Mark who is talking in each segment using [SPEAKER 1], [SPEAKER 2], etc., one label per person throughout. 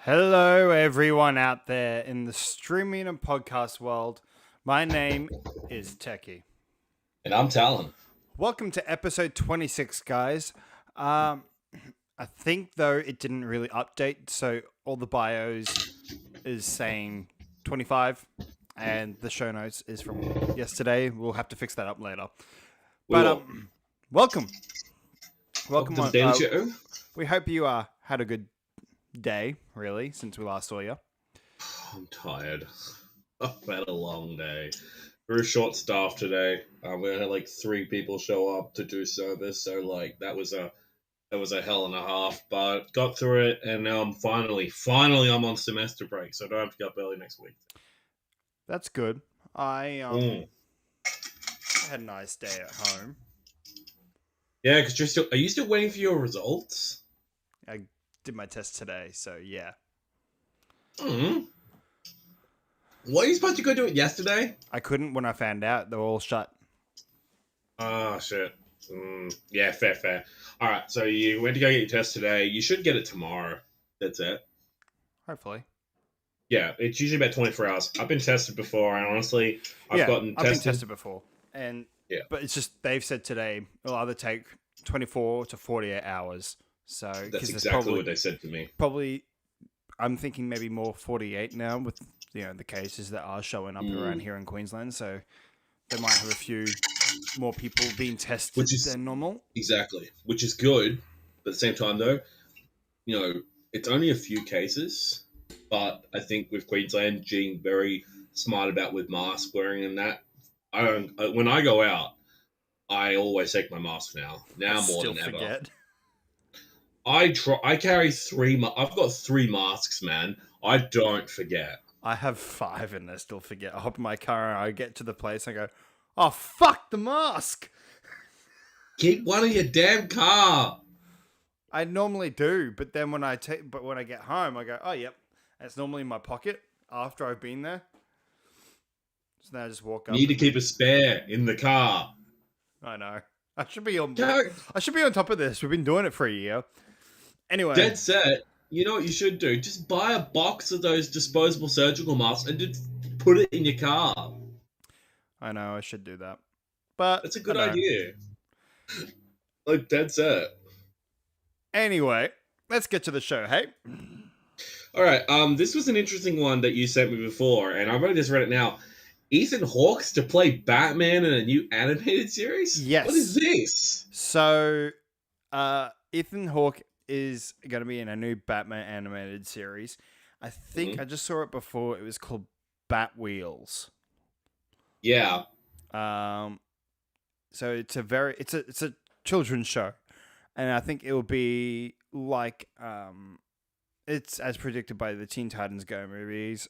[SPEAKER 1] Hello, everyone out there in the streaming and podcast world. My name is Techie.
[SPEAKER 2] And I'm Talon.
[SPEAKER 1] Welcome to episode 26, guys. I think, though, it didn't really update, so all the bios is saying 25, and the show notes is from yesterday. We'll have to fix that up later. But welcome. Welcome
[SPEAKER 2] to the Daily Show.
[SPEAKER 1] We hope you had a good day, really, since we last saw you.
[SPEAKER 2] I'm tired. I've had a long day. Very short staff today. We had like 3 people show up to do service, so like that was a hell and a half. But got through it, and now I'm finally I'm on semester break, so I don't have to get up early next week.
[SPEAKER 1] That's good. I had a nice day at home.
[SPEAKER 2] Yeah, because are you still waiting for your results?
[SPEAKER 1] I did my test today, so yeah.
[SPEAKER 2] What are you supposed to go do it yesterday?
[SPEAKER 1] I couldn't when I found out. They were all shut.
[SPEAKER 2] Oh, shit. Yeah, fair. Alright, so you went to go get your test today. You should get it tomorrow. That's it.
[SPEAKER 1] Hopefully.
[SPEAKER 2] Yeah, it's usually about 24 hours. I've been tested before, and honestly, I've been tested
[SPEAKER 1] before. And
[SPEAKER 2] yeah.
[SPEAKER 1] But it's just, they've said today, it'll either take 24 to 48 hours. So
[SPEAKER 2] that's exactly what they said to me.
[SPEAKER 1] Probably, I'm thinking maybe more 48 now with the cases that are showing up around here in Queensland. So they might have a few more people being tested than normal.
[SPEAKER 2] Exactly, which is good. But at the same time, though, it's only a few cases. But I think with Queensland being very smart about with mask wearing and that, when I go out, I always take my mask now. Now more than ever. Forget. I carry 3. I've got 3 masks, man. I don't forget.
[SPEAKER 1] I have 5 and I still forget. I hop in my car and I get to the place and I go, "Oh fuck the mask!"
[SPEAKER 2] Keep one in your damn car.
[SPEAKER 1] I normally do, but then when I get home, I go, "Oh yep." And it's normally in my pocket after I've been there. So now I just walk up.
[SPEAKER 2] You need to keep a spare in the car.
[SPEAKER 1] I know. I should be on top of this. We've been doing it for a year. Anyway.
[SPEAKER 2] Dead set. You know what you should do? Just buy a box of those disposable surgical masks and just put it in your car.
[SPEAKER 1] I know, I should do that. But
[SPEAKER 2] that's a good idea. Like, dead set.
[SPEAKER 1] Anyway, let's get to the show, hey?
[SPEAKER 2] Alright, this was an interesting one that you sent me before, and I've only just read it now. Ethan Hawke's to play Batman in a new animated series?
[SPEAKER 1] Yes.
[SPEAKER 2] What is this?
[SPEAKER 1] So, Ethan Hawke is going to be in a new Batman animated series. I think I just saw it before. It was called Bat Wheels.
[SPEAKER 2] Yeah.
[SPEAKER 1] So it's a children's show, and I think it will be like it's as predicted by the Teen Titans Go movies.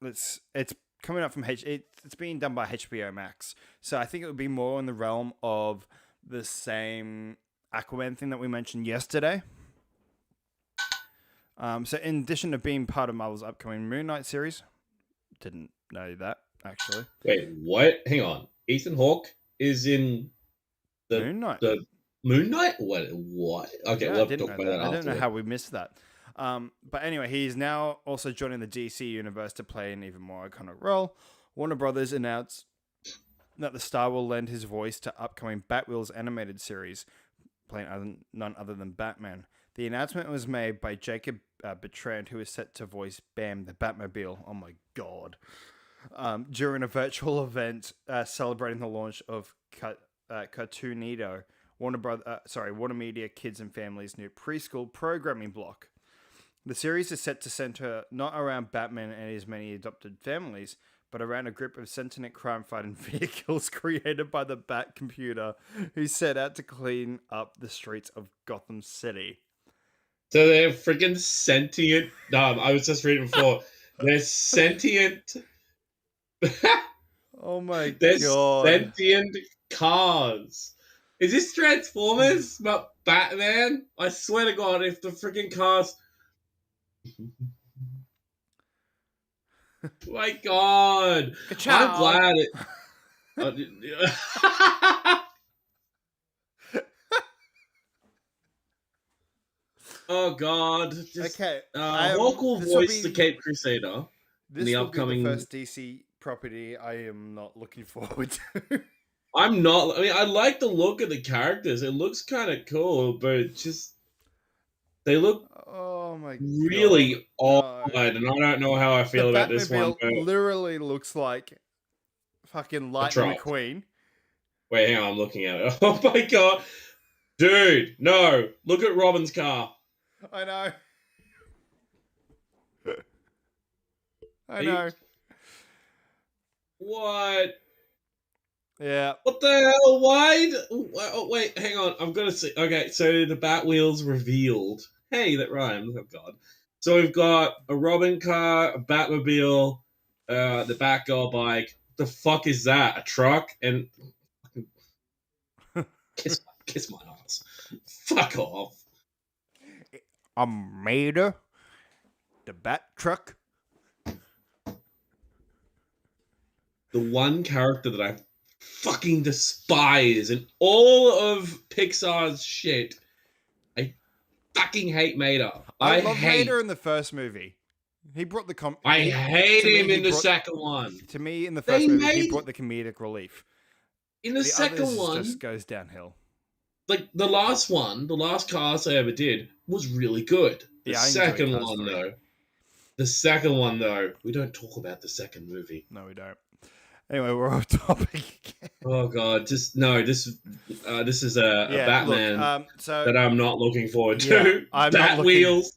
[SPEAKER 1] It's coming up from it's being done by HBO Max, so I think it would be more in the realm of the same Aquaman thing that we mentioned yesterday. So in addition to being part of Marvel's upcoming Moon Knight series, didn't know that actually.
[SPEAKER 2] Wait, what? Hang on. Ethan Hawke is in the
[SPEAKER 1] Moon Knight.
[SPEAKER 2] The Moon Knight? What? Okay,
[SPEAKER 1] yeah,
[SPEAKER 2] we'll have to talk about that after.
[SPEAKER 1] I don't know how we missed that. But anyway, he's now also joining the DC universe to play an even more iconic role. Warner Brothers announced that the star will lend his voice to upcoming Batwheels animated series, playing none other than Batman. The announcement was made by Jacob Bertrand, who is set to voice Bam the Batmobile. Oh my god. During a virtual event celebrating the launch of Cartoonido, Warner Media Kids and Families' new preschool programming block. The series is set to center not around Batman and his many adopted families, but around a group of sentient crime-fighting vehicles created by the Bat computer who set out to clean up the streets of Gotham City.
[SPEAKER 2] So they're freaking sentient. No, I was just reading before. They're sentient.
[SPEAKER 1] Oh my
[SPEAKER 2] They're
[SPEAKER 1] god.
[SPEAKER 2] sentient cars. Is this Transformers but Batman? I swear to God, if the freaking cars. My God. I'm
[SPEAKER 1] Ka-chow.
[SPEAKER 2] glad it. Oh God! Just,
[SPEAKER 1] Okay,
[SPEAKER 2] Hawk will
[SPEAKER 1] this will
[SPEAKER 2] voice the
[SPEAKER 1] be-
[SPEAKER 2] Cape Crusader in
[SPEAKER 1] This
[SPEAKER 2] the
[SPEAKER 1] will
[SPEAKER 2] upcoming.
[SPEAKER 1] be the first DC property I am not looking forward to.
[SPEAKER 2] I'm not. I mean, I like the look of the characters. It looks kind of cool, but it just they look
[SPEAKER 1] Oh my god.
[SPEAKER 2] really odd,
[SPEAKER 1] No.
[SPEAKER 2] and I don't know how I
[SPEAKER 1] The
[SPEAKER 2] feel about this one.
[SPEAKER 1] Batmobile
[SPEAKER 2] But
[SPEAKER 1] literally looks like fucking Lightning
[SPEAKER 2] truck.
[SPEAKER 1] McQueen.
[SPEAKER 2] Wait, hang on, I'm looking at it. Oh my God, dude! No, look at Robin's car.
[SPEAKER 1] I know. I
[SPEAKER 2] Are you-
[SPEAKER 1] know.
[SPEAKER 2] What?
[SPEAKER 1] Yeah.
[SPEAKER 2] What the hell? Why? Oh, wait, hang on. I'm gonna see. Okay, so the Batwheel's revealed. Hey, that rhymes. Oh God. So we've got a Robin car, a Batmobile, the Batgirl bike. The fuck is that? A truck? And kiss my ass. Fuck off.
[SPEAKER 1] A Mater. The Bat Truck.
[SPEAKER 2] The one character that I fucking despise in all of Pixar's shit. I fucking hate Mater.
[SPEAKER 1] I love
[SPEAKER 2] hate
[SPEAKER 1] Mater in the first movie. He brought the
[SPEAKER 2] I hate
[SPEAKER 1] to me,
[SPEAKER 2] him
[SPEAKER 1] he
[SPEAKER 2] in the
[SPEAKER 1] brought-
[SPEAKER 2] second one.
[SPEAKER 1] To me, in the
[SPEAKER 2] They
[SPEAKER 1] first movie, he
[SPEAKER 2] made-
[SPEAKER 1] brought the comedic relief.
[SPEAKER 2] In the second
[SPEAKER 1] others
[SPEAKER 2] one,
[SPEAKER 1] just goes downhill.
[SPEAKER 2] like the last cast I ever did was really good. The
[SPEAKER 1] Yeah, I enjoyed
[SPEAKER 2] second
[SPEAKER 1] Cars
[SPEAKER 2] one
[SPEAKER 1] 3.
[SPEAKER 2] though. The second one though, we don't talk about the second movie.
[SPEAKER 1] No, we don't. Anyway, we're off topic again.
[SPEAKER 2] Oh God, just no. This is a Batman
[SPEAKER 1] So
[SPEAKER 2] that I'm not looking forward
[SPEAKER 1] Yeah,
[SPEAKER 2] to.
[SPEAKER 1] I'm not looking-
[SPEAKER 2] Wheels.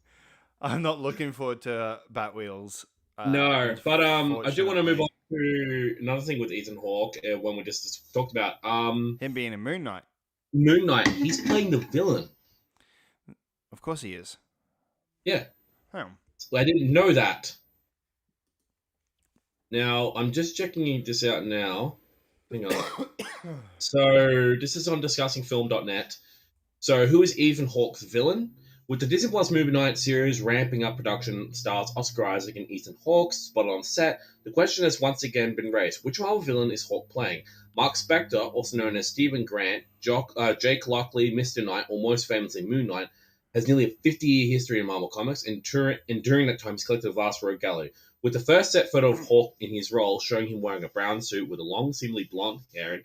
[SPEAKER 1] I'm not looking forward to Batwheels.
[SPEAKER 2] No, but I do want to move
[SPEAKER 1] unfortunately.
[SPEAKER 2] on to another thing with Ethan Hawke. When we just talked about
[SPEAKER 1] Him being in Moon Knight.
[SPEAKER 2] Moon Knight. He's playing the villain.
[SPEAKER 1] Of course he is.
[SPEAKER 2] Yeah.
[SPEAKER 1] Oh.
[SPEAKER 2] I didn't know that. Now, I'm just checking this out now. Hang on. So, this is on discussingfilm.net. So, who is Ethan Hawke's villain? With the Disney Plus Movie Night series ramping up production, stars Oscar Isaac and Ethan Hawke spotted on set, the question has once again been raised. Which Marvel villain is Hawke playing? Mark Spector, also known as Stephen Grant, Jake Lockley, Mr. Knight, or most famously Moon Knight, has nearly a 50-year history in Marvel Comics, and during that time he's collected a vast rogue gallery. With the first set photo of Hawke in his role showing him wearing a brown suit with a long, seemingly blonde hair,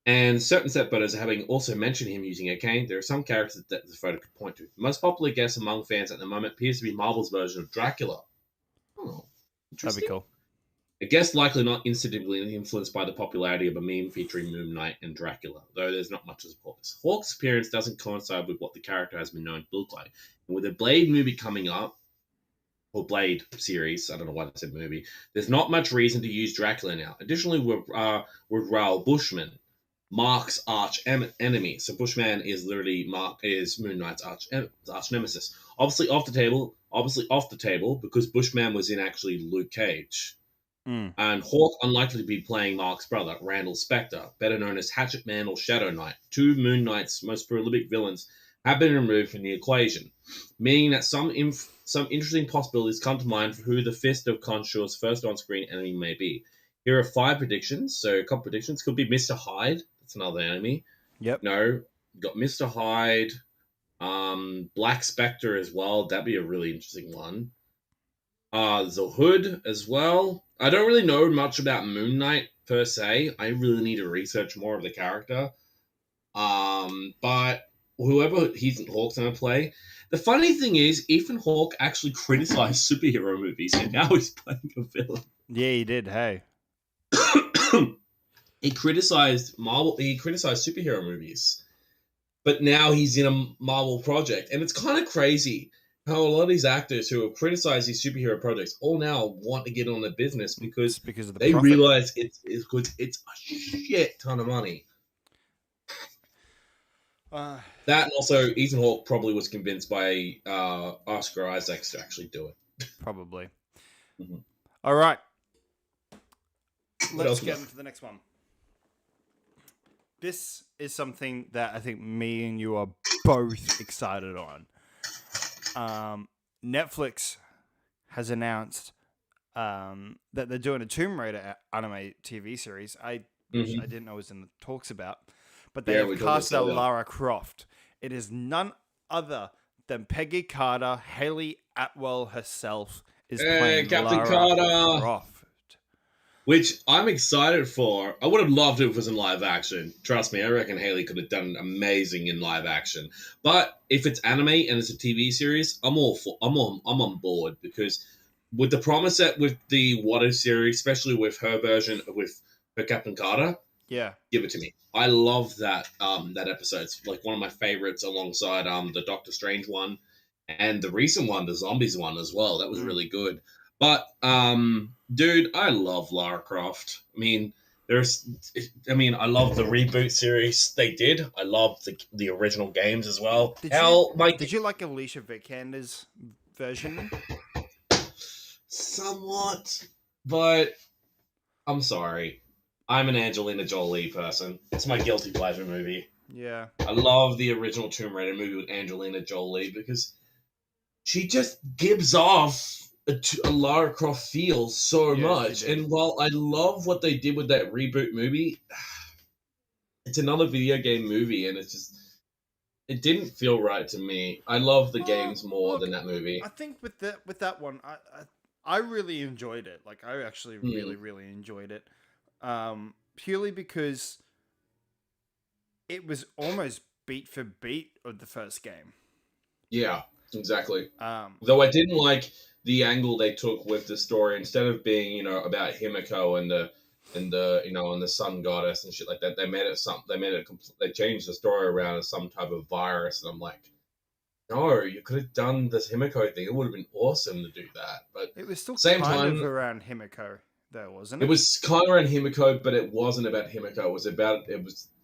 [SPEAKER 2] and certain set photos having also mentioned him using a cane, there are some characters that the photo could point to. The most popular guess among fans at the moment appears to be Marvel's version of Dracula. Oh,
[SPEAKER 1] That'd
[SPEAKER 2] interesting.
[SPEAKER 1] be cool.
[SPEAKER 2] A guess likely not instantly influenced by the popularity of a meme featuring Moon Knight and Dracula, though there's not much to support this. Hawke's appearance doesn't coincide with what the character has been known to look like. And with a Blade movie coming up, or Blade series, I don't know why I said movie, there's not much reason to use Dracula now. Additionally, with Raoul Bushman, Mark's arch enemy. So Bushman is literally Moon Knight's arch nemesis. Obviously off the table, because Bushman was in actually Luke Cage. And Hawke unlikely to be playing Mark's brother, Randall Spector, better known as Hatchet Man or Shadow Knight. Two Moon Knight's most prolific villains have been removed from the equation, meaning that some interesting possibilities come to mind for who the Fist of Khonshu's first on-screen enemy may be. Here are 5 predictions. So a couple predictions could be Mr. Hyde. That's another enemy.
[SPEAKER 1] Yep.
[SPEAKER 2] No, you've got Mr. Hyde, Black Spectre as well. That'd be a really interesting one. There's a Hood as well. I don't really know much about Moon Knight per se. I really need to research more of the character. But whoever Ethan Hawke's going to play. The funny thing is, Ethan Hawke actually criticized superhero movies, and now he's playing a villain.
[SPEAKER 1] Yeah, he did. Hey.
[SPEAKER 2] He criticized Marvel. He criticized superhero movies, but now he's in a Marvel project, and it's kind of crazy how a lot of these actors who have criticized these superhero projects all now want to get on the business
[SPEAKER 1] It's
[SPEAKER 2] because
[SPEAKER 1] because of the
[SPEAKER 2] they
[SPEAKER 1] profit.
[SPEAKER 2] realize it's good. It's a shit ton of money.
[SPEAKER 1] Uh,
[SPEAKER 2] That and also Ethan Hawke probably was convinced by Oscar Isaacs to actually do it.
[SPEAKER 1] Probably.
[SPEAKER 2] Mhm.
[SPEAKER 1] All right.
[SPEAKER 2] What
[SPEAKER 1] Let's
[SPEAKER 2] else we
[SPEAKER 1] get
[SPEAKER 2] got?
[SPEAKER 1] into the next one. This is something that I think me and you are both excited on. Netflix has announced that they're doing a Tomb Raider anime TV series. Which I
[SPEAKER 2] Hmm.
[SPEAKER 1] didn't know was in the talks about, but they
[SPEAKER 2] Yeah,
[SPEAKER 1] have
[SPEAKER 2] we talked about
[SPEAKER 1] cast out
[SPEAKER 2] that.
[SPEAKER 1] Lara Croft. It is none other than Peggy Carter. Haley Atwell herself is
[SPEAKER 2] And
[SPEAKER 1] playing
[SPEAKER 2] Captain
[SPEAKER 1] Lara
[SPEAKER 2] Carter,
[SPEAKER 1] Croft.
[SPEAKER 2] which I'm excited for. I would have loved it if it was in live action. Trust me, I reckon Haley could have done amazing in live action. But if it's anime and it's a TV series, I'm on board because with the promise that with the What If series, especially with her version with her Captain Carter,
[SPEAKER 1] Yeah.
[SPEAKER 2] give it to me. I love that episode. It's like one of my favorites alongside the Doctor Strange one and the recent one, the zombies one as well. That was
[SPEAKER 1] Mm.
[SPEAKER 2] really good. But dude, I love Lara Croft. I love the reboot series they did. I love the original games as well.
[SPEAKER 1] Did you
[SPEAKER 2] Hell, Mike,
[SPEAKER 1] did you like Alicia Vikander's version?
[SPEAKER 2] somewhat, but I'm sorry. I'm an Angelina Jolie person. It's my guilty pleasure movie.
[SPEAKER 1] Yeah.
[SPEAKER 2] I love the original Tomb Raider movie with Angelina Jolie because she just gives off a Lara Croft feel so
[SPEAKER 1] Yeah, she
[SPEAKER 2] much.
[SPEAKER 1] did.
[SPEAKER 2] And while I love what they did with that reboot movie, it's another video game movie, and it didn't feel right to me. I love the games more
[SPEAKER 1] Look,
[SPEAKER 2] than that movie.
[SPEAKER 1] I think with that one, I really enjoyed it. Like I actually
[SPEAKER 2] Hmm.
[SPEAKER 1] really enjoyed it. Purely because it was almost beat for beat of the first game.
[SPEAKER 2] Yeah, exactly.
[SPEAKER 1] Um,
[SPEAKER 2] Though I didn't like the angle they took with the story instead of being, about Himiko and the sun goddess and shit like that. They changed the story around as some type of virus, and I'm like, no, you could have done this Himiko thing. It would have been awesome to do that. But
[SPEAKER 1] it was still
[SPEAKER 2] same
[SPEAKER 1] kind of
[SPEAKER 2] time,
[SPEAKER 1] around Himiko, though, wasn't
[SPEAKER 2] it
[SPEAKER 1] it?
[SPEAKER 2] was kind of around Himiko, but it wasn't about Himiko.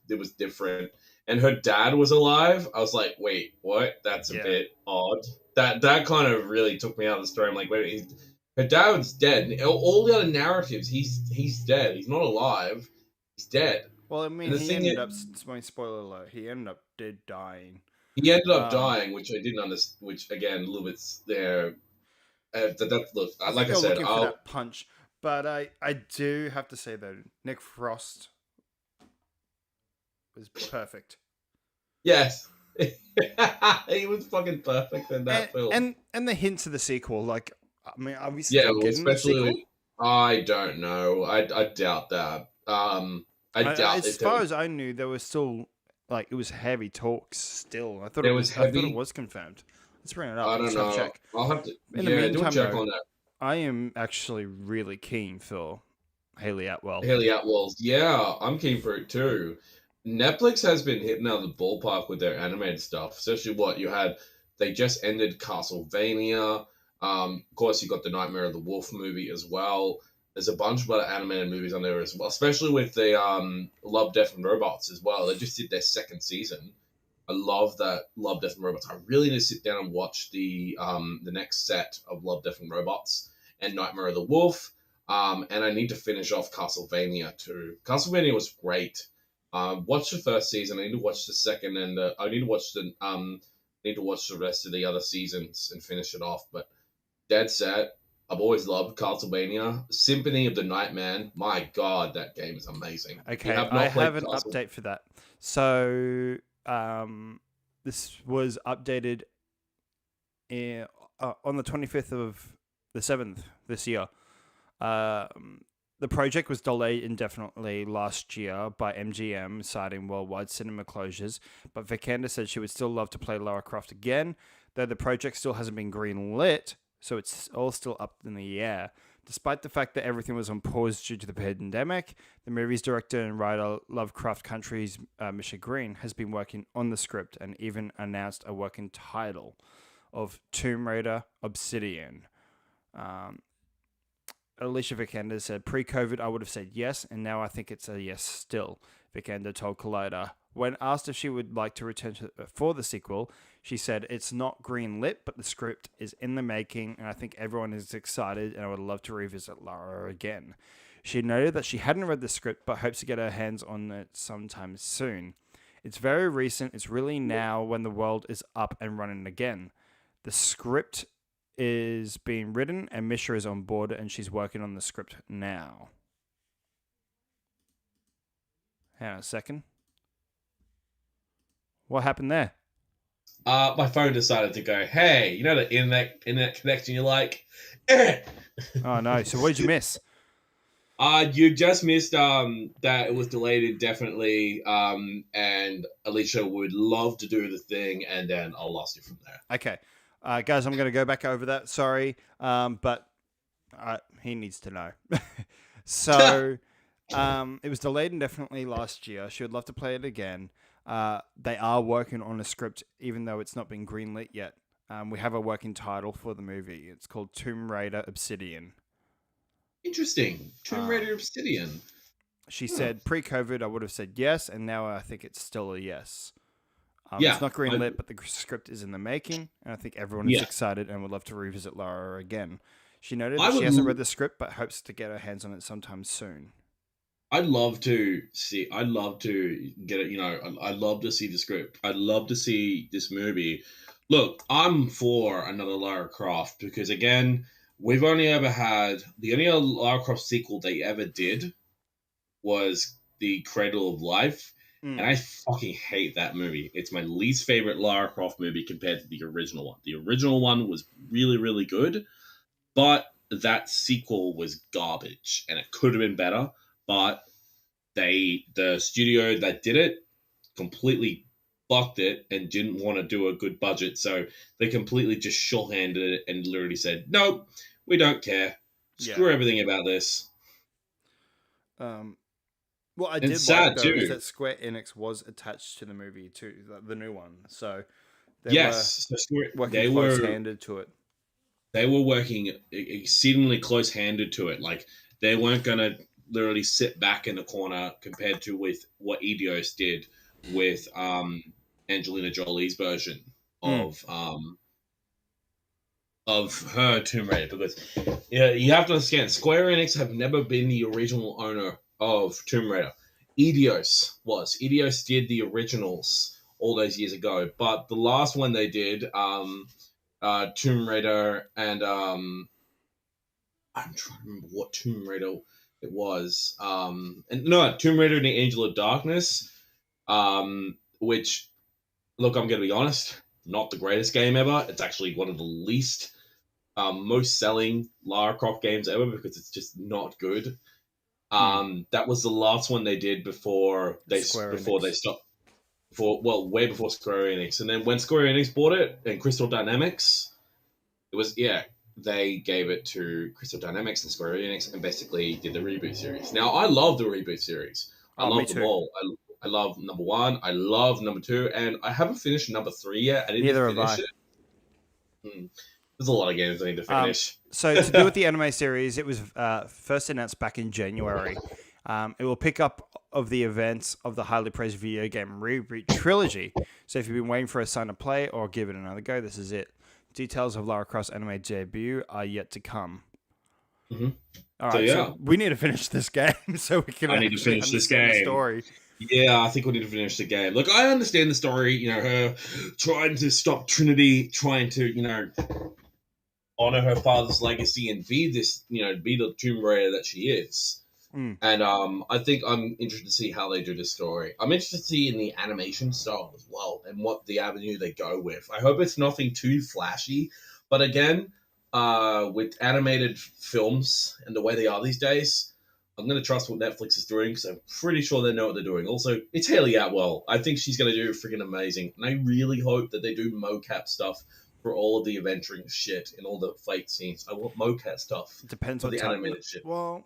[SPEAKER 2] It was different. And her dad was alive. I was like, wait, what? That's a
[SPEAKER 1] Yeah.
[SPEAKER 2] bit odd. That kind of really took me out of the story. I'm like, wait, her dad's dead. All the other narratives, he's dead. He's not alive. He's dead.
[SPEAKER 1] Well, I
[SPEAKER 2] And
[SPEAKER 1] mean,
[SPEAKER 2] the
[SPEAKER 1] he
[SPEAKER 2] thing
[SPEAKER 1] ended
[SPEAKER 2] is,
[SPEAKER 1] up. Spoiler alert. He ended up dead dying.
[SPEAKER 2] he ended up
[SPEAKER 1] Um,
[SPEAKER 2] dying, which I didn't understand. Which again, a little bit there. Look,
[SPEAKER 1] I think
[SPEAKER 2] like I
[SPEAKER 1] they were
[SPEAKER 2] said,
[SPEAKER 1] looking for
[SPEAKER 2] I'll
[SPEAKER 1] that punch, but I do have to say though, Nick Frost was perfect.
[SPEAKER 2] yes. He was fucking perfect in
[SPEAKER 1] and
[SPEAKER 2] that film.
[SPEAKER 1] and the hints of the sequel. Like, I mean, are we
[SPEAKER 2] Yeah,
[SPEAKER 1] still
[SPEAKER 2] well,
[SPEAKER 1] getting a sequel?
[SPEAKER 2] especially I don't know. I doubt that. I doubt
[SPEAKER 1] As
[SPEAKER 2] if there
[SPEAKER 1] far
[SPEAKER 2] was
[SPEAKER 1] as I knew, there was still like it was heavy talks still. I thought
[SPEAKER 2] there
[SPEAKER 1] it
[SPEAKER 2] was
[SPEAKER 1] was. I thought it
[SPEAKER 2] heavy.
[SPEAKER 1] was confirmed. Let's bring it up.
[SPEAKER 2] I
[SPEAKER 1] Let's
[SPEAKER 2] don't
[SPEAKER 1] have a
[SPEAKER 2] know.
[SPEAKER 1] check.
[SPEAKER 2] I'll have to
[SPEAKER 1] In the
[SPEAKER 2] do a
[SPEAKER 1] meantime,
[SPEAKER 2] check
[SPEAKER 1] though,
[SPEAKER 2] on that.
[SPEAKER 1] I am actually really keen for Haley Atwell.
[SPEAKER 2] Haley Atwell's. Yeah, I'm keen for it too. Netflix has been hitting out of the ballpark with their animated stuff, especially what you had. They just ended Castlevania. Of course, you got the Nightmare of the Wolf movie as well. There's a bunch of other animated movies on there as well, especially with the Love, Death, and Robots as well. They just did their second season. I love that Love, Death, and Robots. I really need to sit down and watch the next set of Love, Death, and Robots and Nightmare of the Wolf. And I need to finish off Castlevania too. Castlevania was great. Watch the first season. I need to watch the second, and I need to watch the rest of the other seasons and finish it off. But dead set. I've always loved Castlevania. Symphony of the Night Man. My God, that game is amazing. If you
[SPEAKER 1] Okay,
[SPEAKER 2] have
[SPEAKER 1] I
[SPEAKER 2] not played
[SPEAKER 1] have an
[SPEAKER 2] Castle,
[SPEAKER 1] update for that. So, this was updated on the 25th of the 7th this year. The project was delayed indefinitely last year by MGM, citing worldwide cinema closures, but Vikander said she would still love to play Lara Croft again, though the project still hasn't been greenlit, so it's all still up in the air. Despite the fact that everything was on pause due to the pandemic, the movie's director and writer Lovecraft Country's Misha Green has been working on the script and even announced a working title. of Tomb Raider Obsidian. Alicia Vikander said, pre-COVID, I would have said yes, and now I think it's a yes still. Vikander told Collider. When asked if she would like to return for the sequel, she said, it's not green lit, but the script is in the making, and I think everyone is excited, and I would love to revisit Lara again. She noted that she hadn't read the script, but hopes to get her hands on it sometime soon. It's very recent. It's really now when the world is up and running again. The script is being written, and Misha is on board, and she's working on the script now. Hang on a second. What happened there?
[SPEAKER 2] My phone decided to go, hey, you know the internet connection you like? Eh!
[SPEAKER 1] Oh, no. So what did you miss?
[SPEAKER 2] You just missed that it was delayed indefinitely, and Alicia would love to do the thing, and then I lost you from there.
[SPEAKER 1] Okay. Guys, I'm going to go back over that. Sorry. But he needs to know. So it was delayed indefinitely last year. She would love to play it again. They are working on a script, even though it's not been greenlit yet. We have a working title for the movie. It's called Tomb Raider Obsidian.
[SPEAKER 2] Interesting. Tomb Raider Obsidian.
[SPEAKER 1] She said, pre-COVID, I would have said yes, and now I think it's still a yes.
[SPEAKER 2] Yeah,
[SPEAKER 1] it's not greenlit, but the script is in the making, and I think everyone is excited and would love to revisit Lara again. She noted that she hasn't read the script, but hopes to get her hands on it sometime soon.
[SPEAKER 2] I'd love to get it, I'd love to see the script. I'd love to see this movie. Look, I'm for another Lara Croft because, again, we've only ever had... The only other Lara Croft sequel they ever did was the Cradle of Life, and I fucking hate that movie. It's my least favorite Lara Croft movie compared to the original one. The original one was really, really good, but that sequel was garbage, and it could have been better. But the studio that did it completely fucked it and didn't want to do a good budget, so they completely just shorthanded it and literally said, "Nope, we don't care. Screw everything about this."
[SPEAKER 1] What I did like though is that Square Enix was attached to the movie too, the new one. So they were working close-handed to it.
[SPEAKER 2] They were working exceedingly close-handed to it. Like, they weren't going to literally sit back in the corner compared to with what Eidos did with Angelina Jolie's version of her Tomb Raider. Because you have to understand, Square Enix have never been the original owner of Tomb Raider. Eidos did the originals all those years ago, but the last one they did, Tomb Raider, and I'm trying to remember what Tomb Raider it was. Tomb Raider and the Angel of Darkness, which, look, I'm going to be honest, not the greatest game ever. It's actually one of the least most selling Lara Croft games ever because it's just not good. That was the last one they did before they stopped. Way before Square Enix, and then when Square Enix bought it and Crystal Dynamics, they gave it to Crystal Dynamics and Square Enix and basically did the reboot series. Now, I love the reboot series. I love them all. I love number 1. I love number 2, and I haven't finished number 3 yet. I didn't finish it. There's a lot of games I need to finish.
[SPEAKER 1] So to do with the anime series, it was first announced back in January. It will pick up of the events of the highly praised video game reboot trilogy. So if you've been waiting for a sign to play or give it another go, this is it. Details of Lara Croft's anime debut are yet to come.
[SPEAKER 2] Mm-hmm.
[SPEAKER 1] All right, so we need to finish this game so we can.
[SPEAKER 2] I need to finish this game.
[SPEAKER 1] The story.
[SPEAKER 2] Yeah, I think we need to finish the game. Look, I understand the story. Her trying to stop Trinity, trying to honor her father's legacy and be this, be the Tomb Raider that she is. And I think I'm interested to see how they do this story. I'm interested to see in the animation style as well and what the avenue they go with. I hope it's nothing too flashy, but again, with animated films and the way they are these days, I'm going to trust what Netflix is doing because I'm pretty sure they know what they're doing. Also, it's Haley Atwell. I think she's going to do freaking amazing, and I really hope that they do mocap stuff for all of the adventuring shit and all the fight scenes. I want mocap stuff.
[SPEAKER 1] It depends
[SPEAKER 2] on
[SPEAKER 1] the
[SPEAKER 2] animated shit.
[SPEAKER 1] Well,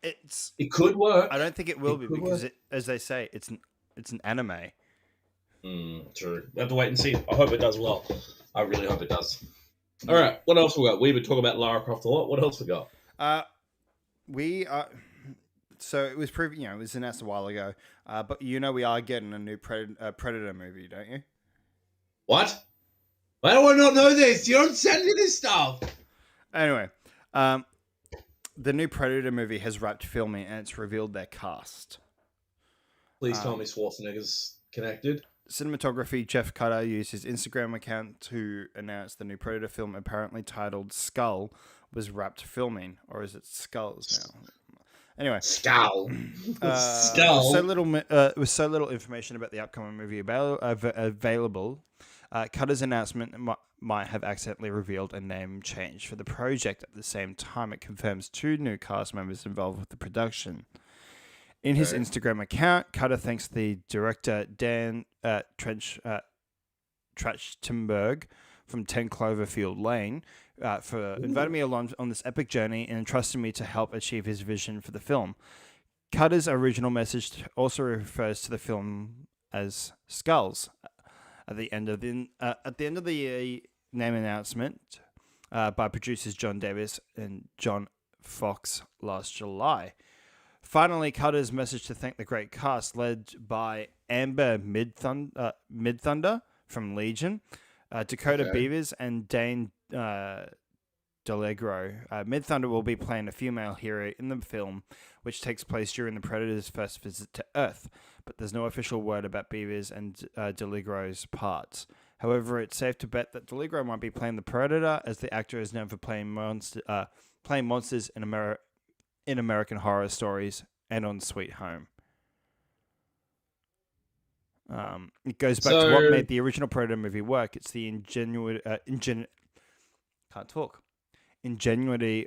[SPEAKER 2] it could work.
[SPEAKER 1] I don't think it will be because, as they say, it's an anime.
[SPEAKER 2] True. We have to wait and see. I hope it does well. I really hope it does. All right, what else we got? We've been talking about Lara Croft a lot. What else we got?
[SPEAKER 1] We are. So it was it was announced a while ago. But we are getting a new Predator movie, don't you?
[SPEAKER 2] What? Why do I not know this? You don't send me this stuff.
[SPEAKER 1] Anyway, the new Predator movie has wrapped filming and it's revealed their cast.
[SPEAKER 2] Please tell me Schwarzenegger's connected.
[SPEAKER 1] Cinematography Jeff Cutter used his Instagram account to announce the new Predator film, apparently titled Skull, was wrapped filming. Or is it Skulls now? Anyway,
[SPEAKER 2] Skull.
[SPEAKER 1] Skull. With so little information about the upcoming movie available, Cutter's announcement might have accidentally revealed a name change for the project. At the same time, it confirms 2 new cast members involved with the production. In his Instagram account, Cutter thanks the director Dan Trachtenberg from 10 Cloverfield Lane for inviting me along on this epic journey and entrusting me to help achieve his vision for the film. Cutter's original message also refers to the film as Skulls. At the end of the name announcement by producers John Davis and John Fox last July. Finally, Cutter's message to thank the great cast, led by Amber Midthunder from Legion, Dakota Beavers, and Dane Delegro. Midthunder will be playing a female hero in the film, which takes place during the Predator's first visit to Earth, but there's no official word about Beavers and Delegro's parts. However, it's safe to bet that Delegro might be playing the Predator, as the actor is known for playing monsters in American Horror Stories and on Sweet Home. It goes back to what made the original Predator movie work. It's the ingenuity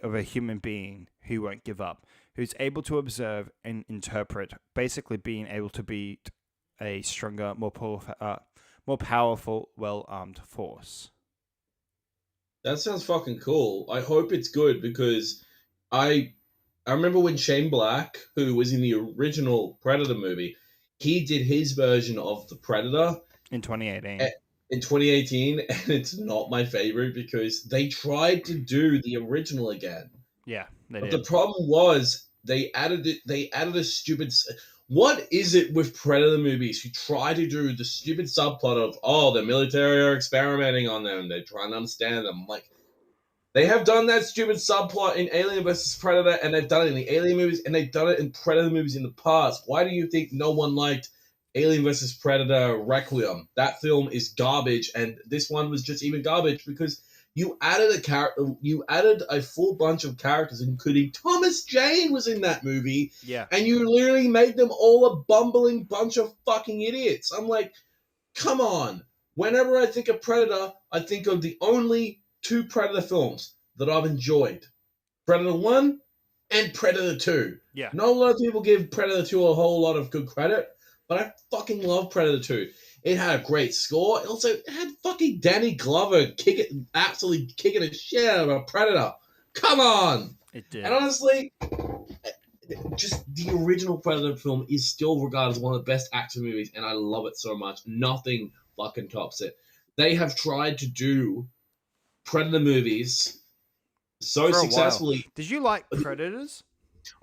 [SPEAKER 1] of a human being who won't give up, who's able to observe and interpret, basically being able to beat a stronger, more powerful, well-armed force.
[SPEAKER 2] That sounds fucking cool. I hope it's good because I remember when Shane Black, who was in the original Predator movie, he did his version of the Predator
[SPEAKER 1] in 2018.
[SPEAKER 2] In 2018, and it's not my favorite because they tried to do the original again.
[SPEAKER 1] Yeah, they
[SPEAKER 2] but
[SPEAKER 1] did.
[SPEAKER 2] The problem was they added a stupid. What is it with Predator movies who try to do the stupid subplot of the military are experimenting on them, they're trying to understand them? Like, they have done that stupid subplot in Alien vs. Predator, and they've done it in the Alien movies, and they've done it in Predator movies in the past. Why do you think no one liked Alien vs. Predator Requiem? That film is garbage, and this one was just even garbage because you added a full bunch of characters, including Thomas Jane was in that movie.
[SPEAKER 1] Yeah.
[SPEAKER 2] And you literally made them all a bumbling bunch of fucking idiots. I'm like, come on. Whenever I think of Predator, I think of the only 2 Predator films that I've enjoyed. Predator 1 and Predator 2.
[SPEAKER 1] Yeah.
[SPEAKER 2] Not a lot of people give Predator 2 a whole lot of good credit, but I fucking love Predator 2. It had a great score. It also had fucking Danny Glover absolutely kicking a shit out of a Predator. Come on!
[SPEAKER 1] It did.
[SPEAKER 2] And honestly, just the original Predator film is still regarded as one of the best action movies, and I love it so much. Nothing fucking tops it. They have tried to do Predator movies so successfully.
[SPEAKER 1] Did you like Predators?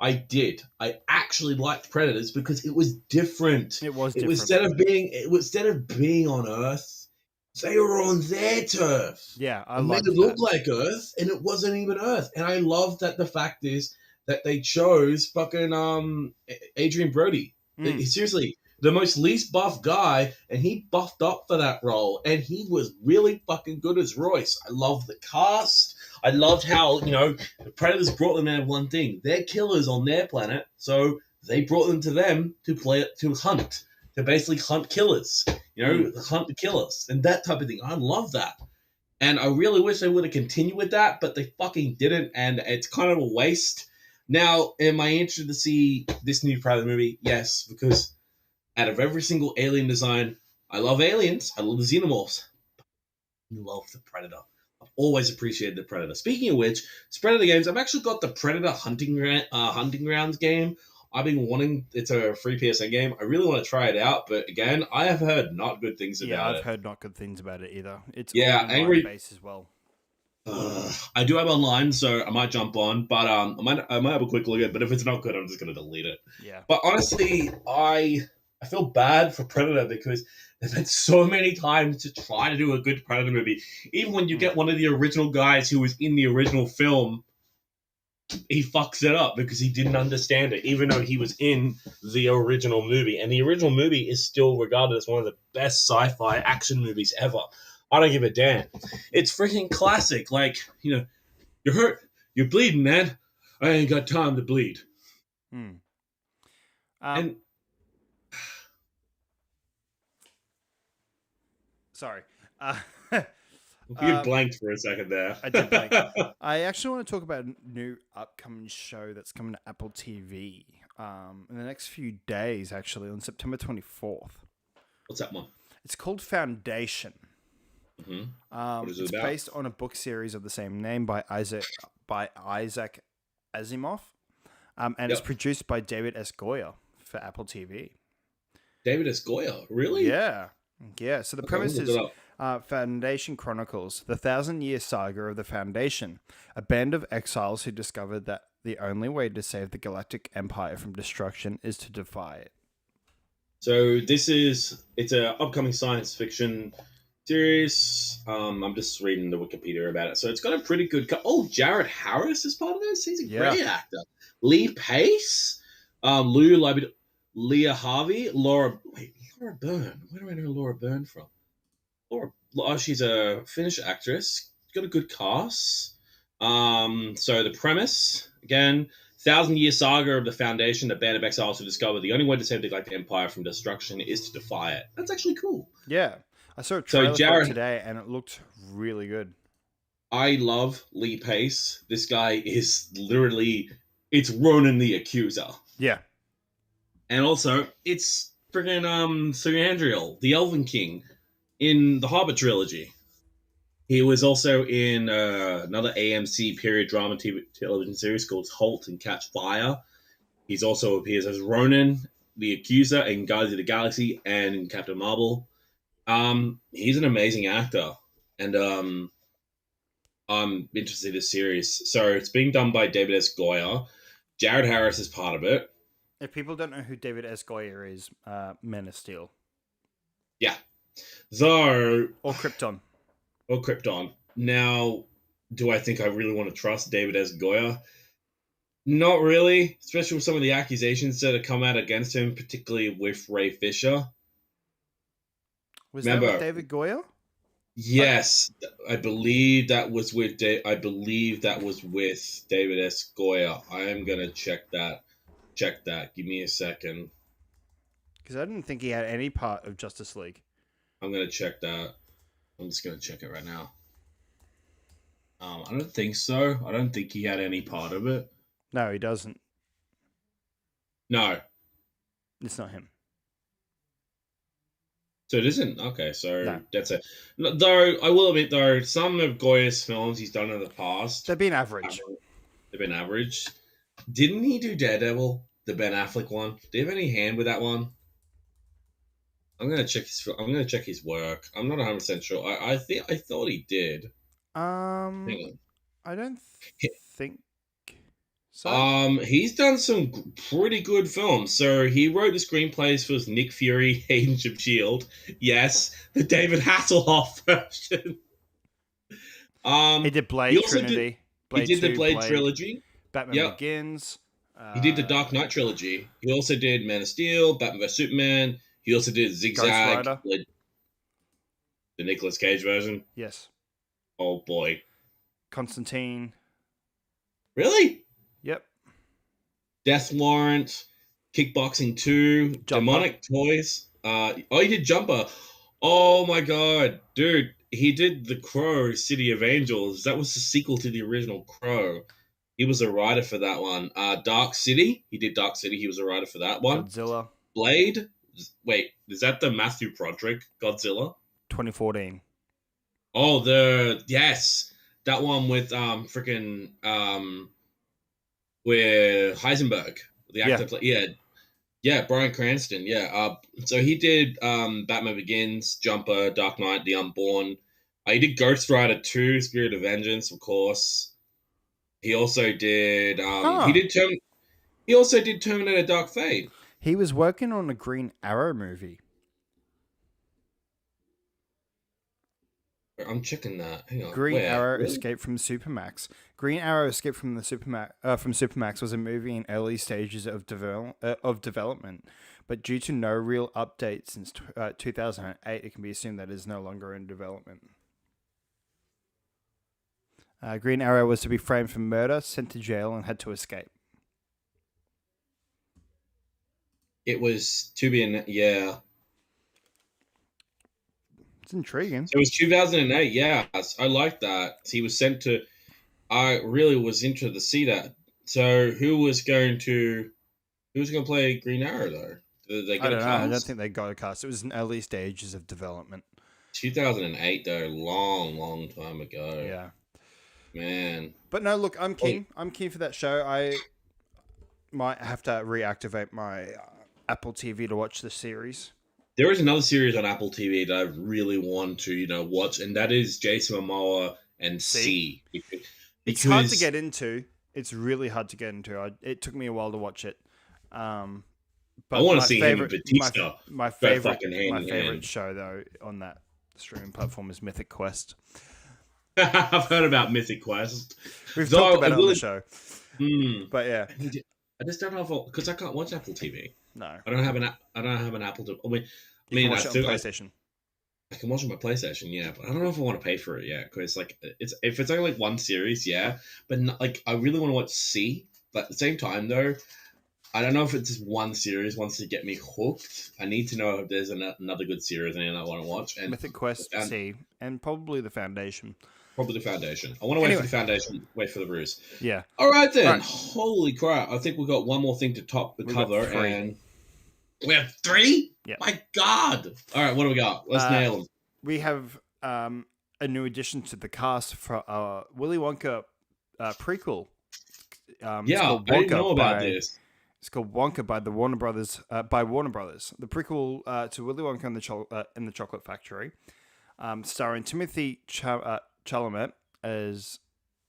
[SPEAKER 2] I did. I actually liked Predators because it was different.
[SPEAKER 1] It was different.
[SPEAKER 2] Instead of being on Earth, they were on their turf.
[SPEAKER 1] Yeah, I
[SPEAKER 2] made it look like Earth, and it wasn't even Earth. And I love that the fact is that they chose fucking Adrian Brody. Seriously, the most least buff guy, and he buffed up for that role, and he was really fucking good as Royce. I love the cast. I loved how, the Predators brought them out of one thing. They're killers on their planet, so they brought them to them to hunt, to basically hunt killers, hunt the killers, and that type of thing. I love that. And I really wish they would have continued with that, but they fucking didn't, and it's kind of a waste. Now, am I interested to see this new Predator movie? Yes, because out of every single alien design, I love aliens, I love the xenomorphs, but I love the Predator. I've always appreciated the Predator. Speaking of which, Predator games, I've actually got the Predator Hunting Grounds game I've been wanting. It's a free PSN game. I really want to try it out, but again, I have heard not good things
[SPEAKER 1] Yeah,
[SPEAKER 2] about
[SPEAKER 1] I've
[SPEAKER 2] it.
[SPEAKER 1] heard not good things about it either. It's all
[SPEAKER 2] Yeah,
[SPEAKER 1] online
[SPEAKER 2] Angry.
[SPEAKER 1] based as well.
[SPEAKER 2] I do have online, so I might jump on, but I might have a quick look at it. But if it's not good, I'm just gonna delete it.
[SPEAKER 1] Yeah.
[SPEAKER 2] But honestly, I feel bad for Predator because they've had so many times to try to do a good Predator movie. Even when you get one of the original guys who was in the original film, he fucks it up because he didn't understand it, even though he was in the original movie. And the original movie is still regarded as one of the best sci-fi action movies ever. I don't give a damn. It's freaking classic. Like, you're hurt, you're bleeding, man. I ain't got time to bleed.
[SPEAKER 1] Hmm.
[SPEAKER 2] And
[SPEAKER 1] sorry.
[SPEAKER 2] you blanked for a second there.
[SPEAKER 1] I did blank. I actually want to talk about a new upcoming show that's coming to Apple TV in the next few days, actually, on September 24th.
[SPEAKER 2] What's that one?
[SPEAKER 1] It's called Foundation.
[SPEAKER 2] Mm-hmm. What is it
[SPEAKER 1] It's
[SPEAKER 2] about?
[SPEAKER 1] based on a book series of the same name by Isaac Asimov, and it's produced by David S. Goyer for Apple TV.
[SPEAKER 2] David S. Goyer, really?
[SPEAKER 1] Yeah. So the premise
[SPEAKER 2] look
[SPEAKER 1] is
[SPEAKER 2] it up.
[SPEAKER 1] Foundation Chronicles, the 1,000-year saga of the Foundation, a band of exiles who discovered that the only way to save the Galactic Empire from destruction is to defy it.
[SPEAKER 2] So it's an upcoming science fiction series. I'm just reading the Wikipedia about it. So it's got a pretty good. Jared Harris is part of this. He's a great actor. Lee Pace, Leah Harvey, Laura Byrne. Where do I know Laura Byrne from? She's a Finnish actress. Got a good cast. So the premise again. 1,000-year saga of the Foundation, a band of exiles who discover the only way to save the Galactic Empire from destruction is to defy it. That's actually cool.
[SPEAKER 1] Yeah. I saw a trailer for it today, and it looked really good.
[SPEAKER 2] I love Lee Pace. This guy is literally... It's Ronan the Accuser.
[SPEAKER 1] Yeah.
[SPEAKER 2] And also, it's friggin' Sir Andriel, the Elven King, in the Hobbit trilogy. He was also in another AMC period drama television series called Halt and Catch Fire. He's also appears as Ronan, the Accuser, in Guardians of the Galaxy and in Captain Marvel. He's an amazing actor, and I'm interested in this series. So it's being done by David S. Goyer. Jared Harris is part of it.
[SPEAKER 1] If people don't know who David S. Goyer is, Men of Steel.
[SPEAKER 2] Yeah. So...
[SPEAKER 1] Or Krypton.
[SPEAKER 2] Now, do I think I really want to trust David S. Goyer? Not really, especially with some of the accusations that have come out against him, particularly with Ray Fisher.
[SPEAKER 1] Remember, that with David Goyer?
[SPEAKER 2] Yes, I believe that was with David S. Goyer. I am gonna check that. Give me a second.
[SPEAKER 1] Because I didn't think he had any part of Justice League.
[SPEAKER 2] I'm gonna check that. I'm just gonna check it right now. I don't think so. I don't think he had any part of it.
[SPEAKER 1] No, he doesn't.
[SPEAKER 2] No.
[SPEAKER 1] It's not him.
[SPEAKER 2] So it isn't? Okay, so
[SPEAKER 1] No.
[SPEAKER 2] That's it. Though, I will admit, though, some of Goyer's films he's done in the past...
[SPEAKER 1] They've been average.
[SPEAKER 2] They've been average. Didn't he do Daredevil, the Ben Affleck one? Do you have any hand with that one? I'm gonna check his work. I'm not 100% sure. I thought he did.
[SPEAKER 1] I don't think so.
[SPEAKER 2] He's done some pretty good films. So he wrote the screenplays for Nick Fury, Agents of Shield. Yes, the David Hasselhoff version.
[SPEAKER 1] He did Blade Trinity.
[SPEAKER 2] He did the Blade trilogy.
[SPEAKER 1] Batman Begins.
[SPEAKER 2] He did the Dark Knight trilogy. He also did Man of Steel, Batman vs Superman. He also did Zigzag. The Nicolas Cage version.
[SPEAKER 1] Yes.
[SPEAKER 2] Oh boy.
[SPEAKER 1] Constantine.
[SPEAKER 2] Really?
[SPEAKER 1] Yep.
[SPEAKER 2] Death Warrant, Kickboxing 2,
[SPEAKER 1] Jumper.
[SPEAKER 2] Demonic Toys. He did Jumper. Oh my god, dude. He did The Crow, City of Angels. That was the sequel to the original Crow. He was a writer for that one. Dark City. He did Dark City. He was a writer for that one.
[SPEAKER 1] Godzilla.
[SPEAKER 2] Blade. Wait, is that the Matthew Broderick Godzilla?
[SPEAKER 1] 2014.
[SPEAKER 2] Oh, yes. That one with with Heisenberg. The actor, Bryan Cranston. Yeah. So he did Batman Begins, Jumper, Dark Knight, The Unborn. He did Ghost Rider 2, Spirit of Vengeance, of course. He also did he also did Terminator Dark Fate.
[SPEAKER 1] He was working on a Green Arrow movie.
[SPEAKER 2] I'm checking that. Hang on.
[SPEAKER 1] Green Arrow
[SPEAKER 2] Really?
[SPEAKER 1] Escape from Supermax. Green Arrow Escape from the Supermax was a movie in early stages of development, but due to no real updates since 2008, it can be assumed that it is no longer in development. Green Arrow was to be framed for murder, sent to jail, and had to escape.
[SPEAKER 2] It was to be in, yeah.
[SPEAKER 1] It's intriguing.
[SPEAKER 2] So it was 2008. Yeah, I like that. He was sent to. I really was interested to see that. So who was going to play Green Arrow though? Did they
[SPEAKER 1] I
[SPEAKER 2] get
[SPEAKER 1] don't
[SPEAKER 2] a
[SPEAKER 1] know. I
[SPEAKER 2] cast?
[SPEAKER 1] don't think they got a cast. It was in early stages of development.
[SPEAKER 2] 2008 though, long time ago.
[SPEAKER 1] Yeah,
[SPEAKER 2] man.
[SPEAKER 1] But no, look, I'm keen. I'm keen for that show. I might have to reactivate my Apple TV to watch the series.
[SPEAKER 2] There is another series on Apple TV that I really want to, watch, and that is Jason Momoa and C.
[SPEAKER 1] It's hard to get into. It's really hard to get into. It took me a while to watch it. But
[SPEAKER 2] I want to see him and Batista.
[SPEAKER 1] My favorite show though on that streaming platform is Mythic Quest.
[SPEAKER 2] I've heard about Mythic Quest.
[SPEAKER 1] We've talked about it on the show. But yeah,
[SPEAKER 2] I just don't know because I can't watch Apple TV.
[SPEAKER 1] No,
[SPEAKER 2] I don't have an Apple TV.
[SPEAKER 1] You can watch it on PlayStation.
[SPEAKER 2] I can watch it on my PlayStation, yeah, but I don't know if I want to pay for it yet because if it's only like one series, yeah, but not, I really want to watch C. But at the same time, though, I don't know if it's just one series wants to get me hooked. I need to know if there's another good series and I want to watch. And
[SPEAKER 1] Mythic Quest C and probably the Foundation.
[SPEAKER 2] Probably the Foundation. I want to wait for the Foundation. Wait for the Ruse.
[SPEAKER 1] Yeah.
[SPEAKER 2] All right then. Right. Holy crap! I think we've got one more thing to cover, and we have 3.
[SPEAKER 1] Yeah.
[SPEAKER 2] My God! All right, what do we got? Let's nail them.
[SPEAKER 1] We have a new addition to the cast for Willy Wonka prequel.
[SPEAKER 2] I didn't know about this.
[SPEAKER 1] It's called Wonka by the Warner Brothers. The prequel to Willy Wonka and the Chocolate Factory, starring Timothy Chalamet as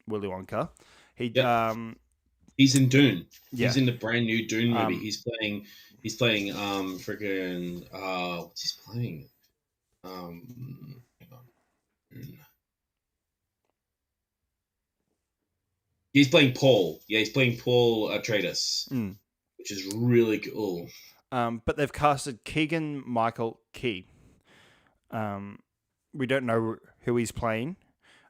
[SPEAKER 1] Willy Wonka.
[SPEAKER 2] He's in Dune.
[SPEAKER 1] Yeah.
[SPEAKER 2] He's in the brand new Dune movie. He's playing freaking what's he playing? Hang on. He's playing Paul. Yeah, he's playing Paul Atreides, which is really cool.
[SPEAKER 1] But they've casted Keegan-Michael Key. We don't know who he's playing,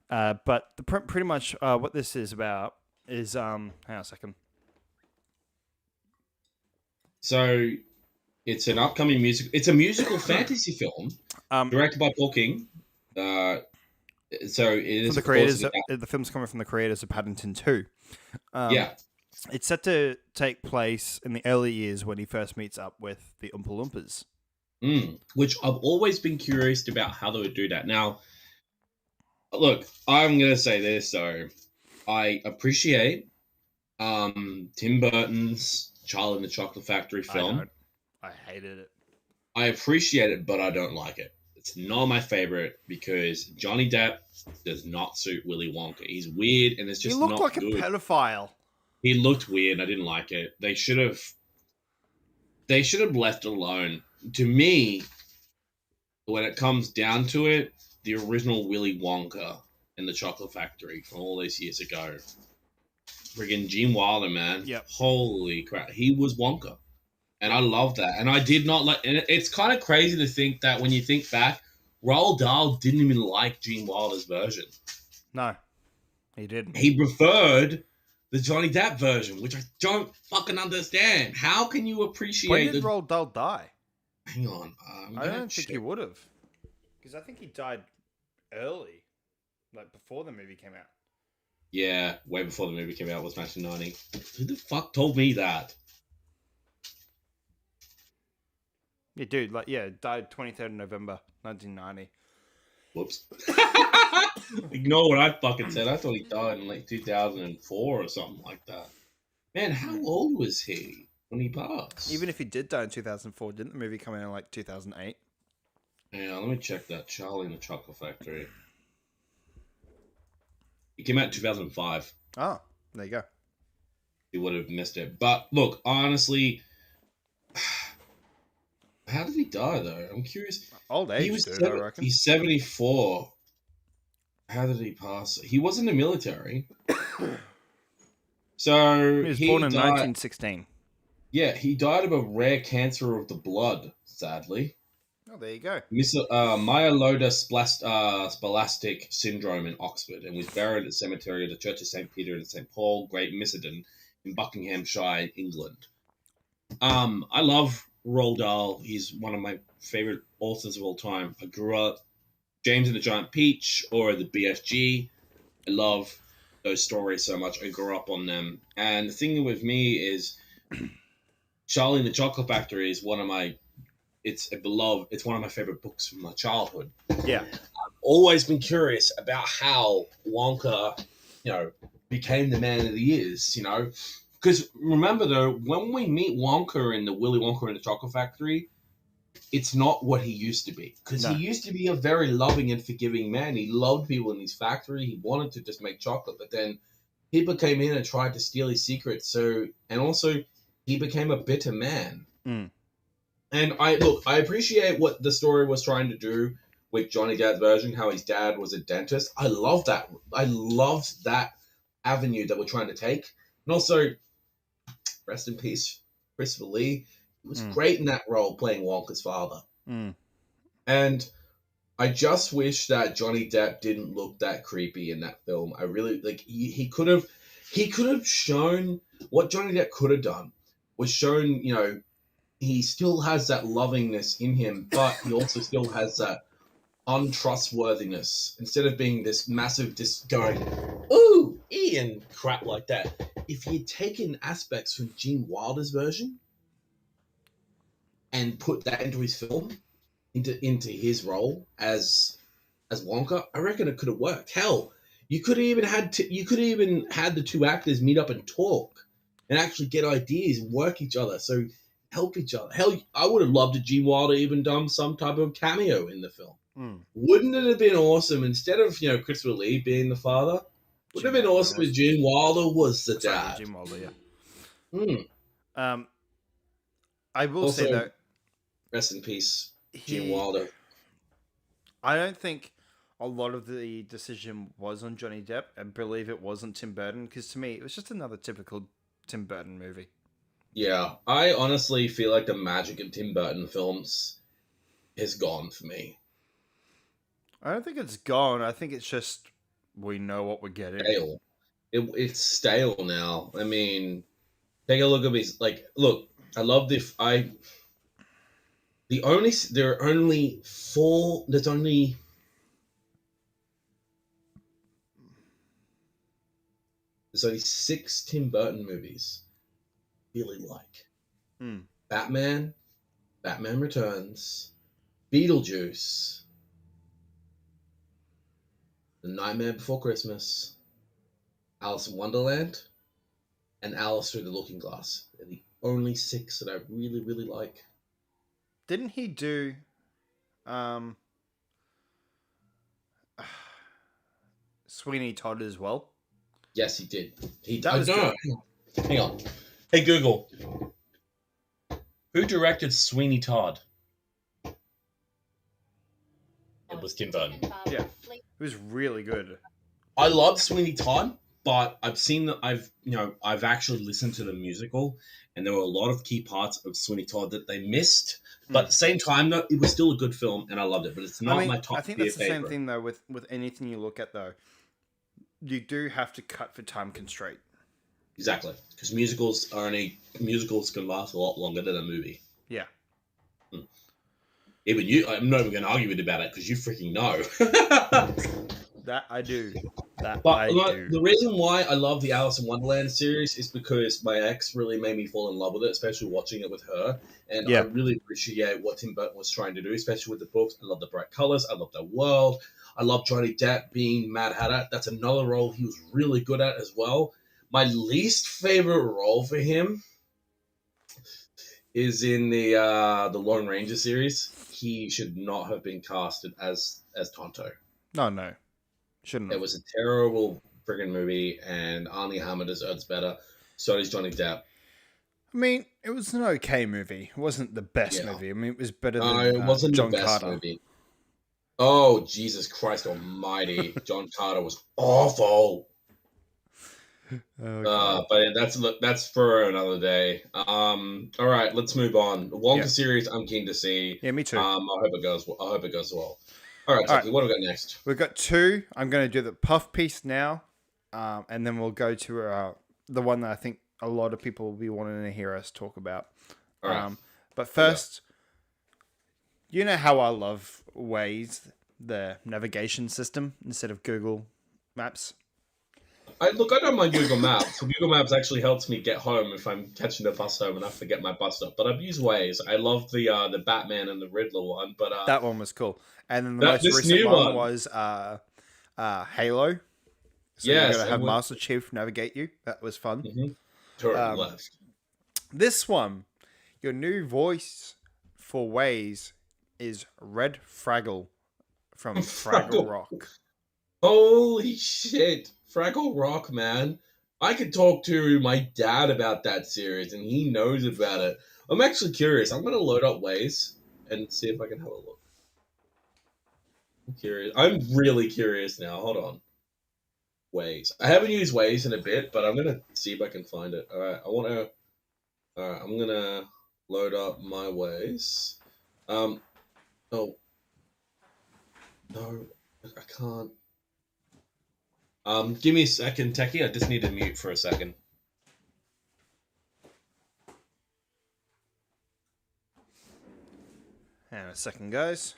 [SPEAKER 1] but pretty much what this is about is hang on a second.
[SPEAKER 2] So it's an upcoming musical. It's a musical fantasy film directed by Paul King. So it is
[SPEAKER 1] the creators. The film's coming from the creators of Paddington 2. It's set to take place in the early years when he first meets up with the Oompa Loompas.
[SPEAKER 2] Which I've always been curious about how they would do that. Now, look, I'm going to say this, though. I appreciate Tim Burton's Charlie and the Chocolate Factory film.
[SPEAKER 1] I hated it.
[SPEAKER 2] I appreciate it, but I don't like it. It's not my favorite because Johnny Depp does not suit Willy Wonka. He's weird and it's just not good.
[SPEAKER 1] He looked like a pedophile.
[SPEAKER 2] He looked weird. I didn't like it. They should have left it alone. To me, when it comes down to it, the original Willy Wonka and the Chocolate Factory from all these years ago, friggin' Gene Wilder, man.
[SPEAKER 1] Yep.
[SPEAKER 2] Holy crap. He was Wonka. And I love that. And I did not like... And it's kind of crazy to think that when you think back, Roald Dahl didn't even like Gene Wilder's version.
[SPEAKER 1] No, he didn't.
[SPEAKER 2] He preferred the Johnny Depp version, which I don't fucking understand. How can you appreciate...
[SPEAKER 1] When did Roald Dahl die?
[SPEAKER 2] Hang on.
[SPEAKER 1] I don't think he would have. Because I think he died early. Like, before the movie came out.
[SPEAKER 2] Yeah, way before the movie came out was 1990. Who the fuck told me that?
[SPEAKER 1] Yeah, dude, died 23rd of November, 1990.
[SPEAKER 2] Whoops. Ignore what I fucking said. I thought he died in like 2004 or something like that. Man, how old was he? when he passed.
[SPEAKER 1] Even if he did die in 2004, didn't the movie come out in like 2008?
[SPEAKER 2] Yeah, let me check that. Charlie and the Chocolate Factory. It came out in 2005.
[SPEAKER 1] Oh, there you go.
[SPEAKER 2] He would have missed it. But look, honestly, how did he die though? I'm curious.
[SPEAKER 1] Old
[SPEAKER 2] He
[SPEAKER 1] age,
[SPEAKER 2] was
[SPEAKER 1] dude, I reckon.
[SPEAKER 2] he's 74. How did he pass? He was in the military. So
[SPEAKER 1] He was born in
[SPEAKER 2] died.
[SPEAKER 1] 1916.
[SPEAKER 2] Yeah, he died of a rare cancer of the blood, sadly.
[SPEAKER 1] Oh, there you go.
[SPEAKER 2] Myelodysplastic syndrome in Oxford, and was buried at the cemetery of the Church of St. Peter and St. Paul, Great Missedon, in Buckinghamshire, England. I love Roald Dahl. He's one of my favorite authors of all time. I grew up James and the Giant Peach or the BFG. I love those stories so much. I grew up on them. And the thing with me is Charlie and the Chocolate Factory is one of my favorite books from my childhood.
[SPEAKER 1] Yeah.
[SPEAKER 2] I've always been curious about how Wonka, became the man that he is, Because remember though, when we meet Wonka in the Willy Wonka and the Chocolate Factory, it's not what he used to be. Because he used to be a very loving and forgiving man. He loved people in his factory. He wanted to just make chocolate, but then people came in and tried to steal his secrets. And also he became a bitter man.
[SPEAKER 1] Mm.
[SPEAKER 2] And I appreciate what the story was trying to do with Johnny Depp's version, how his dad was a dentist. I love that. I loved that avenue that we're trying to take. And also, rest in peace, Christopher Lee. He was great in that role, playing Wonka's father.
[SPEAKER 1] Mm.
[SPEAKER 2] And I just wish that Johnny Depp didn't look that creepy in that film. I really he could have shown what Johnny Depp could have done was shown, he still has that lovingness in him, but he also still has that untrustworthiness. Instead of being this massive, just going, ooh, Ian, crap like that. If he'd taken aspects from Gene Wilder's version and put that into his film, into his role as Wonka, I reckon it could have worked. Hell, you could have even had the two actors meet up and talk and actually get ideas and work each other. So help each other. Hell, I would have loved if Gene Wilder even done some type of cameo in the film.
[SPEAKER 1] Mm.
[SPEAKER 2] Wouldn't it have been awesome instead of Christopher Lee being the father? Would it have been awesome if Gene Wilder was the dad?
[SPEAKER 1] Gene Wilder, yeah.
[SPEAKER 2] Mm.
[SPEAKER 1] I will say though,
[SPEAKER 2] rest in peace, Gene Wilder.
[SPEAKER 1] I don't think a lot of the decision was on Johnny Depp. I believe it wasn't Tim Burton, because to me it was just another typical Tim Burton movie.
[SPEAKER 2] Yeah, I honestly feel like the magic of Tim Burton films is gone for me.
[SPEAKER 1] I don't think it's gone. I think it's just we know what we're getting.
[SPEAKER 2] Stale. It's stale now. I mean, take a look at these. Look, I love there are only four. There's only six Tim Burton movies I really like. Batman Returns, Beetlejuice, The Nightmare Before Christmas, Alice in Wonderland, and Alice Through the Looking Glass. They're the only six that I really, really like.
[SPEAKER 1] Didn't he do Sweeney Todd as well?
[SPEAKER 2] Yes, he did. Hang on. Hey, Google. Who directed Sweeney Todd? It was Tim Burton.
[SPEAKER 1] Yeah. It was really good.
[SPEAKER 2] I love Sweeney Todd, but I've actually listened to the musical, and there were a lot of key parts of Sweeney Todd that they missed. But at the same time, though, it was still a good film, and I loved it. But it's not my top.
[SPEAKER 1] I think that's the same thing though with anything you look at though. You do have to cut for time constraint.
[SPEAKER 2] Exactly, because musicals can last a lot longer than a movie.
[SPEAKER 1] Yeah.
[SPEAKER 2] Even you, I'm not even going to argue with you about it because you freaking know.
[SPEAKER 1] That I do.
[SPEAKER 2] The reason why I love the Alice in Wonderland series is because my ex really made me fall in love with it, especially watching it with her. And I really appreciate what Tim Burton was trying to do, especially with the books. I love the bright colors. I love the world. I love Johnny Depp being Mad Hatter. That's another role he was really good at as well. My least favorite role for him is in the Lone Ranger series. He should not have been casted as Tonto.
[SPEAKER 1] No, shouldn't
[SPEAKER 2] It
[SPEAKER 1] have.
[SPEAKER 2] was a terrible friggin' movie, and Armie Hammer deserves better. So does Johnny Depp.
[SPEAKER 1] I mean, it was an okay movie. It wasn't the best
[SPEAKER 2] Yeah,
[SPEAKER 1] movie. I mean, it was better than
[SPEAKER 2] it wasn't the
[SPEAKER 1] John
[SPEAKER 2] best
[SPEAKER 1] Carter.
[SPEAKER 2] movie. Oh, Jesus Christ Almighty! John Carter was awful.
[SPEAKER 1] Oh,
[SPEAKER 2] But that's for another day. All right, let's move on. The Wonka
[SPEAKER 1] Yeah.
[SPEAKER 2] series, I'm keen to see.
[SPEAKER 1] Yeah, me too.
[SPEAKER 2] I hope it goes. I hope it goes well. All right,
[SPEAKER 1] All right.
[SPEAKER 2] Techie, what do we got next?
[SPEAKER 1] We've got two. I'm going to do the puff piece now, and then we'll go to the one that I think a lot of people will be wanting to hear us talk about.
[SPEAKER 2] All right.
[SPEAKER 1] But first, you know how I love Waze, the navigation system, instead of Google Maps.
[SPEAKER 2] I don't mind Google Maps. Google Maps actually helps me get home if I'm catching a bus home and I forget my bus stop. But I've used Waze. I love the Batman and the Riddler one. But
[SPEAKER 1] That one was cool. And then the most
[SPEAKER 2] this
[SPEAKER 1] recent
[SPEAKER 2] new
[SPEAKER 1] one
[SPEAKER 2] one.
[SPEAKER 1] was Halo. So
[SPEAKER 2] Yes,
[SPEAKER 1] you're going to have
[SPEAKER 2] and
[SPEAKER 1] Master Chief navigate you. That was fun.
[SPEAKER 2] turn left.
[SPEAKER 1] This one, your new voice for Waze is Red Fraggle from Fraggle Rock.
[SPEAKER 2] Holy shit. Fraggle Rock, man. I could talk to my dad about that series and he knows about it. I'm actually curious. I'm going to load up Waze and see if I can have a look. I'm curious. I'm really curious now. Hold on. Waze. I haven't used Waze in a bit, but I'm going to see if I can find it. All right. I'm going to load up my Waze. Oh. No, I can't. Give me a second, Techie. I just need to mute for a second.
[SPEAKER 1] And a second, guys.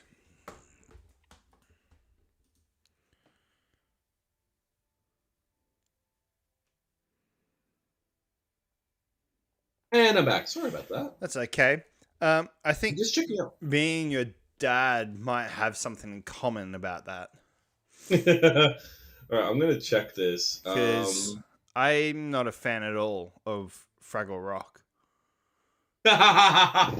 [SPEAKER 2] And I'm back. Sorry about that.
[SPEAKER 1] That's okay. I think
[SPEAKER 2] Just checking out.
[SPEAKER 1] me and your dad might have something in common about that.
[SPEAKER 2] All right, I'm gonna check this.
[SPEAKER 1] Because I'm not a fan at all of Fraggle Rock.
[SPEAKER 2] I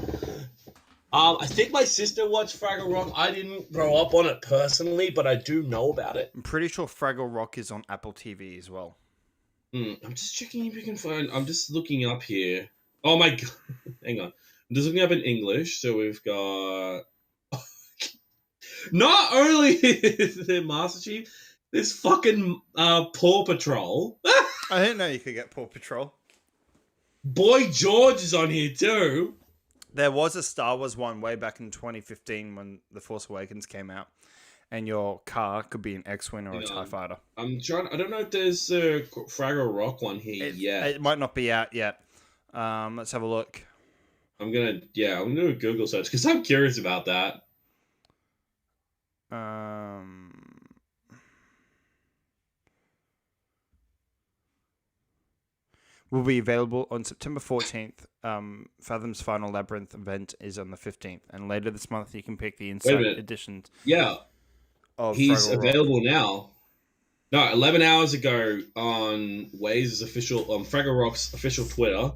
[SPEAKER 2] think my sister watched Fraggle Rock. I didn't grow up on it personally, but I do know about it.
[SPEAKER 1] I'm pretty sure Fraggle Rock is on Apple TV as well.
[SPEAKER 2] I'm just checking if we can find. I'm just looking up here. Oh my god! Hang on. I'm just looking up in English. So we've got. Not only is there Master Chief, there's fucking Paw Patrol.
[SPEAKER 1] I didn't know you could get Paw Patrol.
[SPEAKER 2] Boy George is on here too.
[SPEAKER 1] There was a Star Wars one way back in 2015 when The Force Awakens came out, and your car could be an X-Wing or a TIE Fighter.
[SPEAKER 2] I'm trying. I don't know if there's a Fraggle Rock one here yet.
[SPEAKER 1] It might not be out yet. Let's have a look.
[SPEAKER 2] I'm gonna do a Google search because I'm curious about that.
[SPEAKER 1] Will be available on September 14th. Fathom's Final Labyrinth event is on the 15th, and later this month you can pick the Inside editions.
[SPEAKER 2] Yeah, he's
[SPEAKER 1] Fraggle
[SPEAKER 2] available now. No, 11 hours ago on Waze's official, on Fraggle Rock's official Twitter.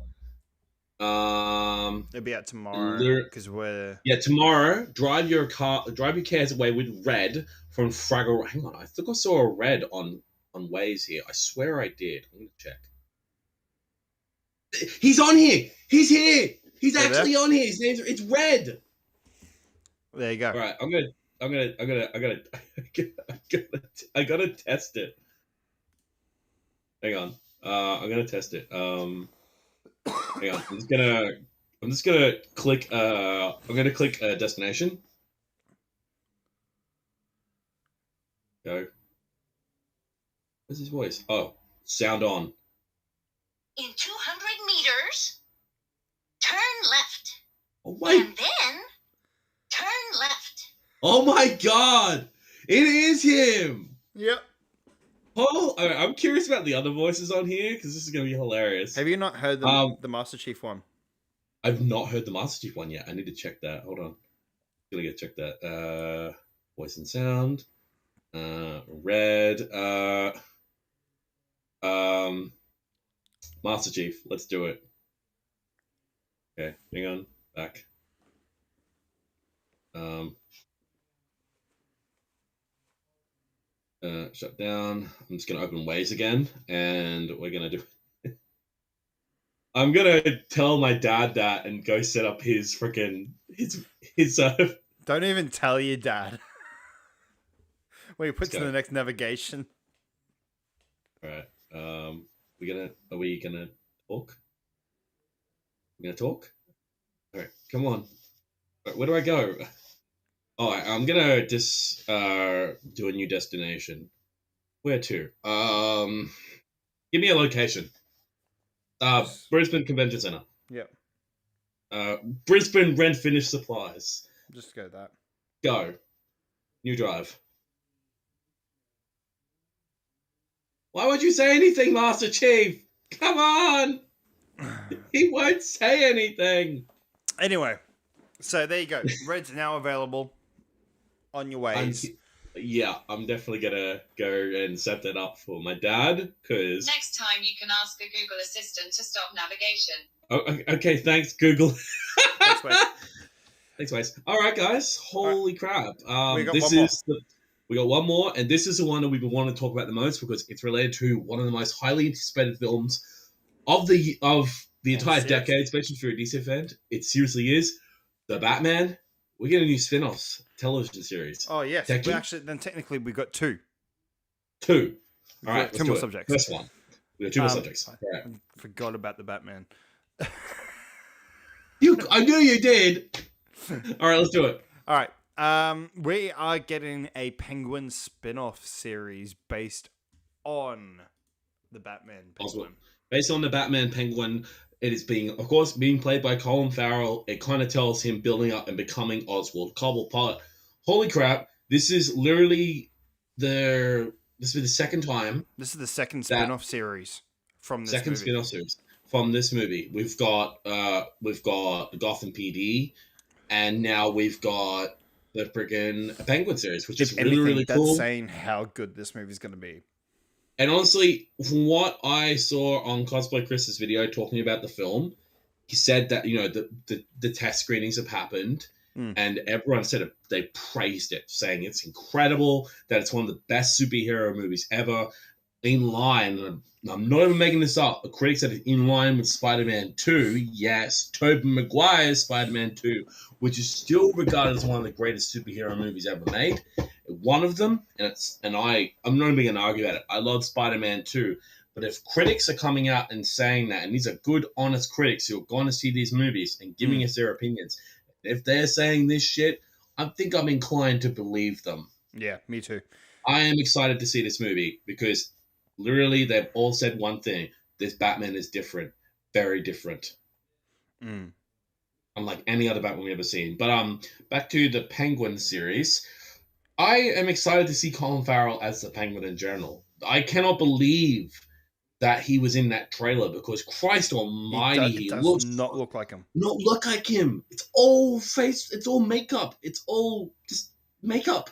[SPEAKER 1] It'll be out tomorrow because
[SPEAKER 2] tomorrow. Drive your cares away with red from Fraggle. Hang on, I think I saw a red on Waze here. I swear I did. I'm gonna check. He's on here. He's here. He's actually on here. His name's it's Red.
[SPEAKER 1] There you go.
[SPEAKER 2] All right, I gotta test it. Hang on. I'm gonna test it. Hang on. I'm just gonna click. I'm gonna click destination. Go. What's his voice? Oh, sound on.
[SPEAKER 3] In 200 meters, turn left.
[SPEAKER 2] Oh wait.
[SPEAKER 3] And then turn left.
[SPEAKER 2] Oh my god! It is him.
[SPEAKER 1] Yep.
[SPEAKER 2] Oh, I'm curious about the other voices on here because this is gonna be hilarious.
[SPEAKER 1] Have you not heard the Master Chief one?
[SPEAKER 2] I've not heard the Master Chief one yet. I need to check that. Hold on. Gotta go check that. Voice and sound. Red. Master Chief. Let's do it. Okay, hang on. Back. Shut down. I'm just gonna open Waze again, and we're gonna do. I'm gonna tell my dad that and go set up his freaking his.
[SPEAKER 1] Don't even tell your dad. When you put to
[SPEAKER 2] go.
[SPEAKER 1] the next navigation.
[SPEAKER 2] All right. Are we gonna talk? We're gonna talk. All right. Come on. All right, where do I go? Oh, I'm gonna just do a new destination. Where to? Give me a location. Brisbane Convention Center.
[SPEAKER 1] Yep.
[SPEAKER 2] Brisbane Rent Finish Supplies.
[SPEAKER 1] Just go that.
[SPEAKER 2] Go. New drive. Why would you say anything, Master Chief? Come on! He won't say anything.
[SPEAKER 1] Anyway, so there you go. Red's now available on your ways.
[SPEAKER 2] I'm definitely gonna go and set that up for my dad, because...
[SPEAKER 4] Next time you can ask a Google Assistant to stop navigation.
[SPEAKER 2] Oh, okay, thanks, Google.
[SPEAKER 1] Thanks, Wes.
[SPEAKER 2] Thanks, Wes. All right, guys. Holy crap.
[SPEAKER 1] We got
[SPEAKER 2] this
[SPEAKER 1] one more.
[SPEAKER 2] is we got one more, and this is the one that we've been wanting to talk about the most because it's related to one of the most highly anticipated films of the entire decade, especially for a DC fan. It seriously is. The Batman. We get a new spin-off television series.
[SPEAKER 1] Oh, yes.
[SPEAKER 2] Techie?
[SPEAKER 1] Technically, we got two.
[SPEAKER 2] Two. All right,
[SPEAKER 1] two more subjects.
[SPEAKER 2] First one. We got two more subjects. All right.
[SPEAKER 1] I forgot about the Batman.
[SPEAKER 2] I knew you did. All right, let's do it.
[SPEAKER 1] All right. We are getting a Penguin spin-off series based on the Batman Penguin.
[SPEAKER 2] Based on the Batman Penguin, it is of course, being played by Colin Farrell. It kind of tells him building up and becoming Oswald Cobblepot. Holy crap! This is literally this will be the second time.
[SPEAKER 1] This is the second spin-off series from this movie.
[SPEAKER 2] Spin-off series from this movie. We've got the Gotham PD, and now we've got the freaking Penguin series, which is really cool.
[SPEAKER 1] That's saying how good this movie is going to be.
[SPEAKER 2] And honestly, from what I saw on Cosplay Chris's video talking about the film, he said that, the test screenings have happened, and everyone said they praised it, saying it's incredible, that it's one of the best superhero movies ever, in line, and I'm not even making this up, the critics said it's in line with Spider-Man 2, yes, Tobey Maguire's Spider-Man 2, which is still regarded as one of the greatest superhero movies ever made. One of them, I'm not even going to argue about it. I love Spider-Man 2, but if critics are coming out and saying that, and these are good, honest critics who are going to see these movies and giving us their opinions, if they're saying this shit, I think I'm inclined to believe them.
[SPEAKER 1] Yeah, me too.
[SPEAKER 2] I am excited to see this movie because literally they've all said one thing: this Batman is different, very different. Unlike any other Batman we've ever seen. But back to the Penguin series. I am excited to see Colin Farrell as the Penguin in general. I cannot believe that he was in that trailer because Christ Almighty, he does
[SPEAKER 1] not look like him.
[SPEAKER 2] Not look like him. It's all face. It's all makeup. It's all just makeup.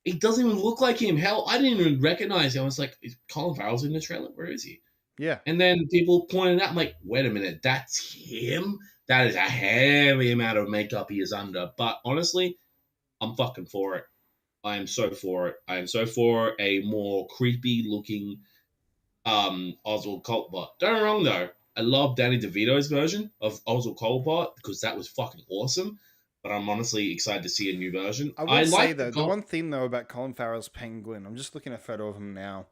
[SPEAKER 2] He doesn't even look like him. Hell, I didn't even recognize him. I was like, is Colin Farrell's in the trailer? Where is he?
[SPEAKER 1] Yeah.
[SPEAKER 2] And then people pointed out, I'm like, wait a minute, that's him? That is a heavy amount of makeup he is under. But honestly, I'm fucking for it. I am so for it. I am so for a more creepy looking Oswald Cobblepot. Don't get me wrong though. I love Danny DeVito's version of Oswald Cobblepot because that was fucking awesome. But I'm honestly excited to see a new version.
[SPEAKER 1] I will say though, the one thing though about Colin Farrell's Penguin, I'm just looking at a photo of him now.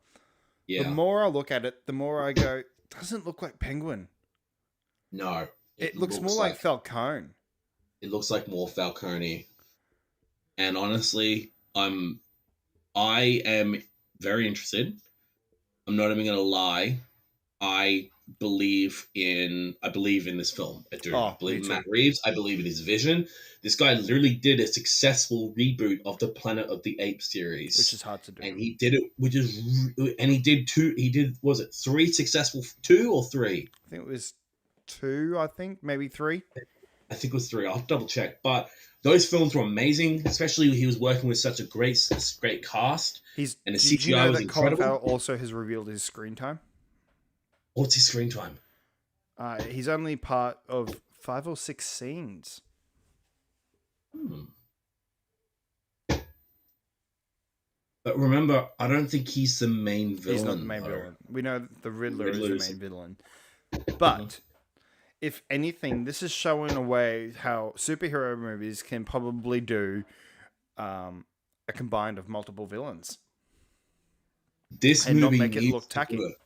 [SPEAKER 1] Yeah. The more I look at it, the more I go, doesn't look like Penguin.
[SPEAKER 2] No.
[SPEAKER 1] It looks more like Falcone.
[SPEAKER 2] It looks like more Falcone. And honestly, I am very interested. I'm not even gonna lie. I believe in this film. I do. I believe in Matt Reeves. I believe in his vision. This guy literally did a successful reboot of the Planet of the Apes series,
[SPEAKER 1] which is hard to do.
[SPEAKER 2] And he did it, he did two. He did, was it 3 successful? 2 or 3?
[SPEAKER 1] I think it was 2. I think maybe 3.
[SPEAKER 2] I think it was 3. I'll double check, but. Those films were amazing, especially he was working with such a great cast. And the CGI
[SPEAKER 1] did you know
[SPEAKER 2] was
[SPEAKER 1] that
[SPEAKER 2] incredible.
[SPEAKER 1] Colin Farrell also has revealed his screen time?
[SPEAKER 2] What's his screen time?
[SPEAKER 1] He's only part of 5 or 6 scenes.
[SPEAKER 2] But remember, I don't think he's the main villain.
[SPEAKER 1] He's not the main
[SPEAKER 2] though.
[SPEAKER 1] villain. We know the Riddler is
[SPEAKER 2] Riddler's-
[SPEAKER 1] the main villain. But if anything, this is showing a way how superhero movies can probably do a combined of multiple villains.
[SPEAKER 2] This
[SPEAKER 1] And not
[SPEAKER 2] movie
[SPEAKER 1] make it
[SPEAKER 2] needs
[SPEAKER 1] look
[SPEAKER 2] to
[SPEAKER 1] tacky.
[SPEAKER 2] do it.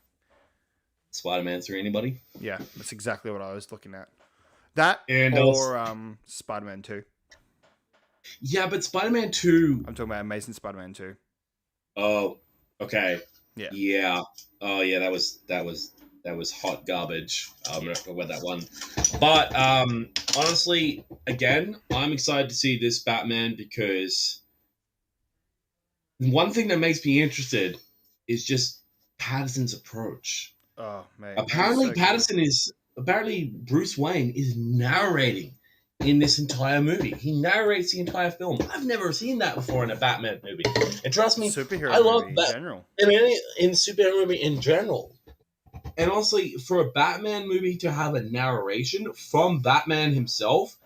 [SPEAKER 2] Spider-Man 3, anybody?
[SPEAKER 1] Yeah, that's exactly what I was looking at. That
[SPEAKER 2] And
[SPEAKER 1] or Spider-Man 2.
[SPEAKER 2] Yeah, but Spider-Man 2...
[SPEAKER 1] I'm talking about Amazing Spider-Man 2.
[SPEAKER 2] Oh, okay.
[SPEAKER 1] Yeah.
[SPEAKER 2] Yeah. Oh, yeah, that was hot garbage. I'm not talk about that one. But honestly, again, I'm excited to see this Batman because one thing that makes me interested is just Pattinson's approach.
[SPEAKER 1] Oh, man.
[SPEAKER 2] Apparently,
[SPEAKER 1] That's so cool.
[SPEAKER 2] apparently Bruce Wayne is narrating in this entire movie. He narrates the entire film. I've never seen that before in a Batman movie. And trust me,
[SPEAKER 1] Superhero
[SPEAKER 2] I love
[SPEAKER 1] movie in
[SPEAKER 2] that
[SPEAKER 1] general.
[SPEAKER 2] in superhero movie in general. And honestly, for a Batman movie to have a narration from Batman himself,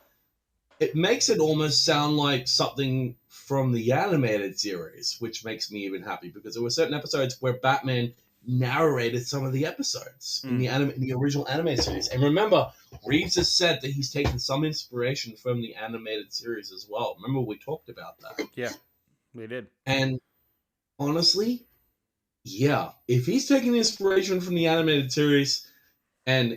[SPEAKER 2] it makes it almost sound like something from the animated series, which makes me even happy because there were certain episodes where Batman narrated some of the episodes in the original animated series. And remember, Reeves has said that he's taken some inspiration from the animated series as well. Remember, we talked about that.
[SPEAKER 1] Yeah, we did.
[SPEAKER 2] And honestly, yeah, if he's taking inspiration from the animated series, and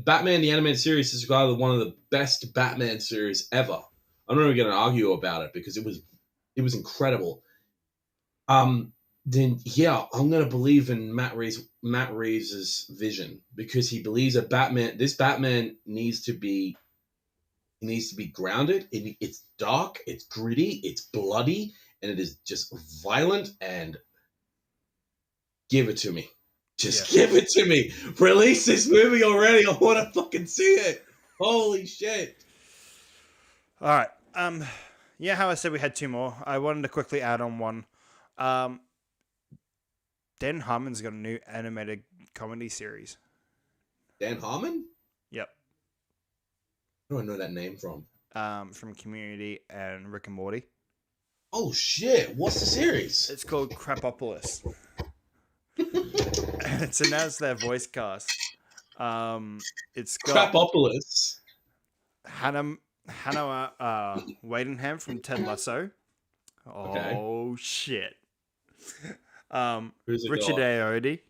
[SPEAKER 2] Batman the animated series is rather one of the best Batman series ever. I'm not even going to argue about it because it was incredible. Then yeah, I'm going to believe in Matt Reeves' vision because he believes that this Batman needs to be grounded. It's dark, it's gritty, it's bloody, and it is just violent and give it to me. Just give it to me. Release this movie already. I want to fucking see it. Holy shit.
[SPEAKER 1] All right. Yeah, how I said we had 2 more. I wanted to quickly add on one. Dan Harmon's got a new animated comedy series.
[SPEAKER 2] Dan Harmon?
[SPEAKER 1] Yep.
[SPEAKER 2] Where do I know that name from?
[SPEAKER 1] From Community and Rick and Morty.
[SPEAKER 2] Oh shit! What's the series?
[SPEAKER 1] It's called Crapopolis. It's announced their voice cast. It's got
[SPEAKER 2] Crapopolis.
[SPEAKER 1] Hannah Wadenham from Ted Lasso.
[SPEAKER 2] Okay.
[SPEAKER 1] Oh shit.
[SPEAKER 2] Who's it
[SPEAKER 1] Richard
[SPEAKER 2] got?
[SPEAKER 1] Ayoade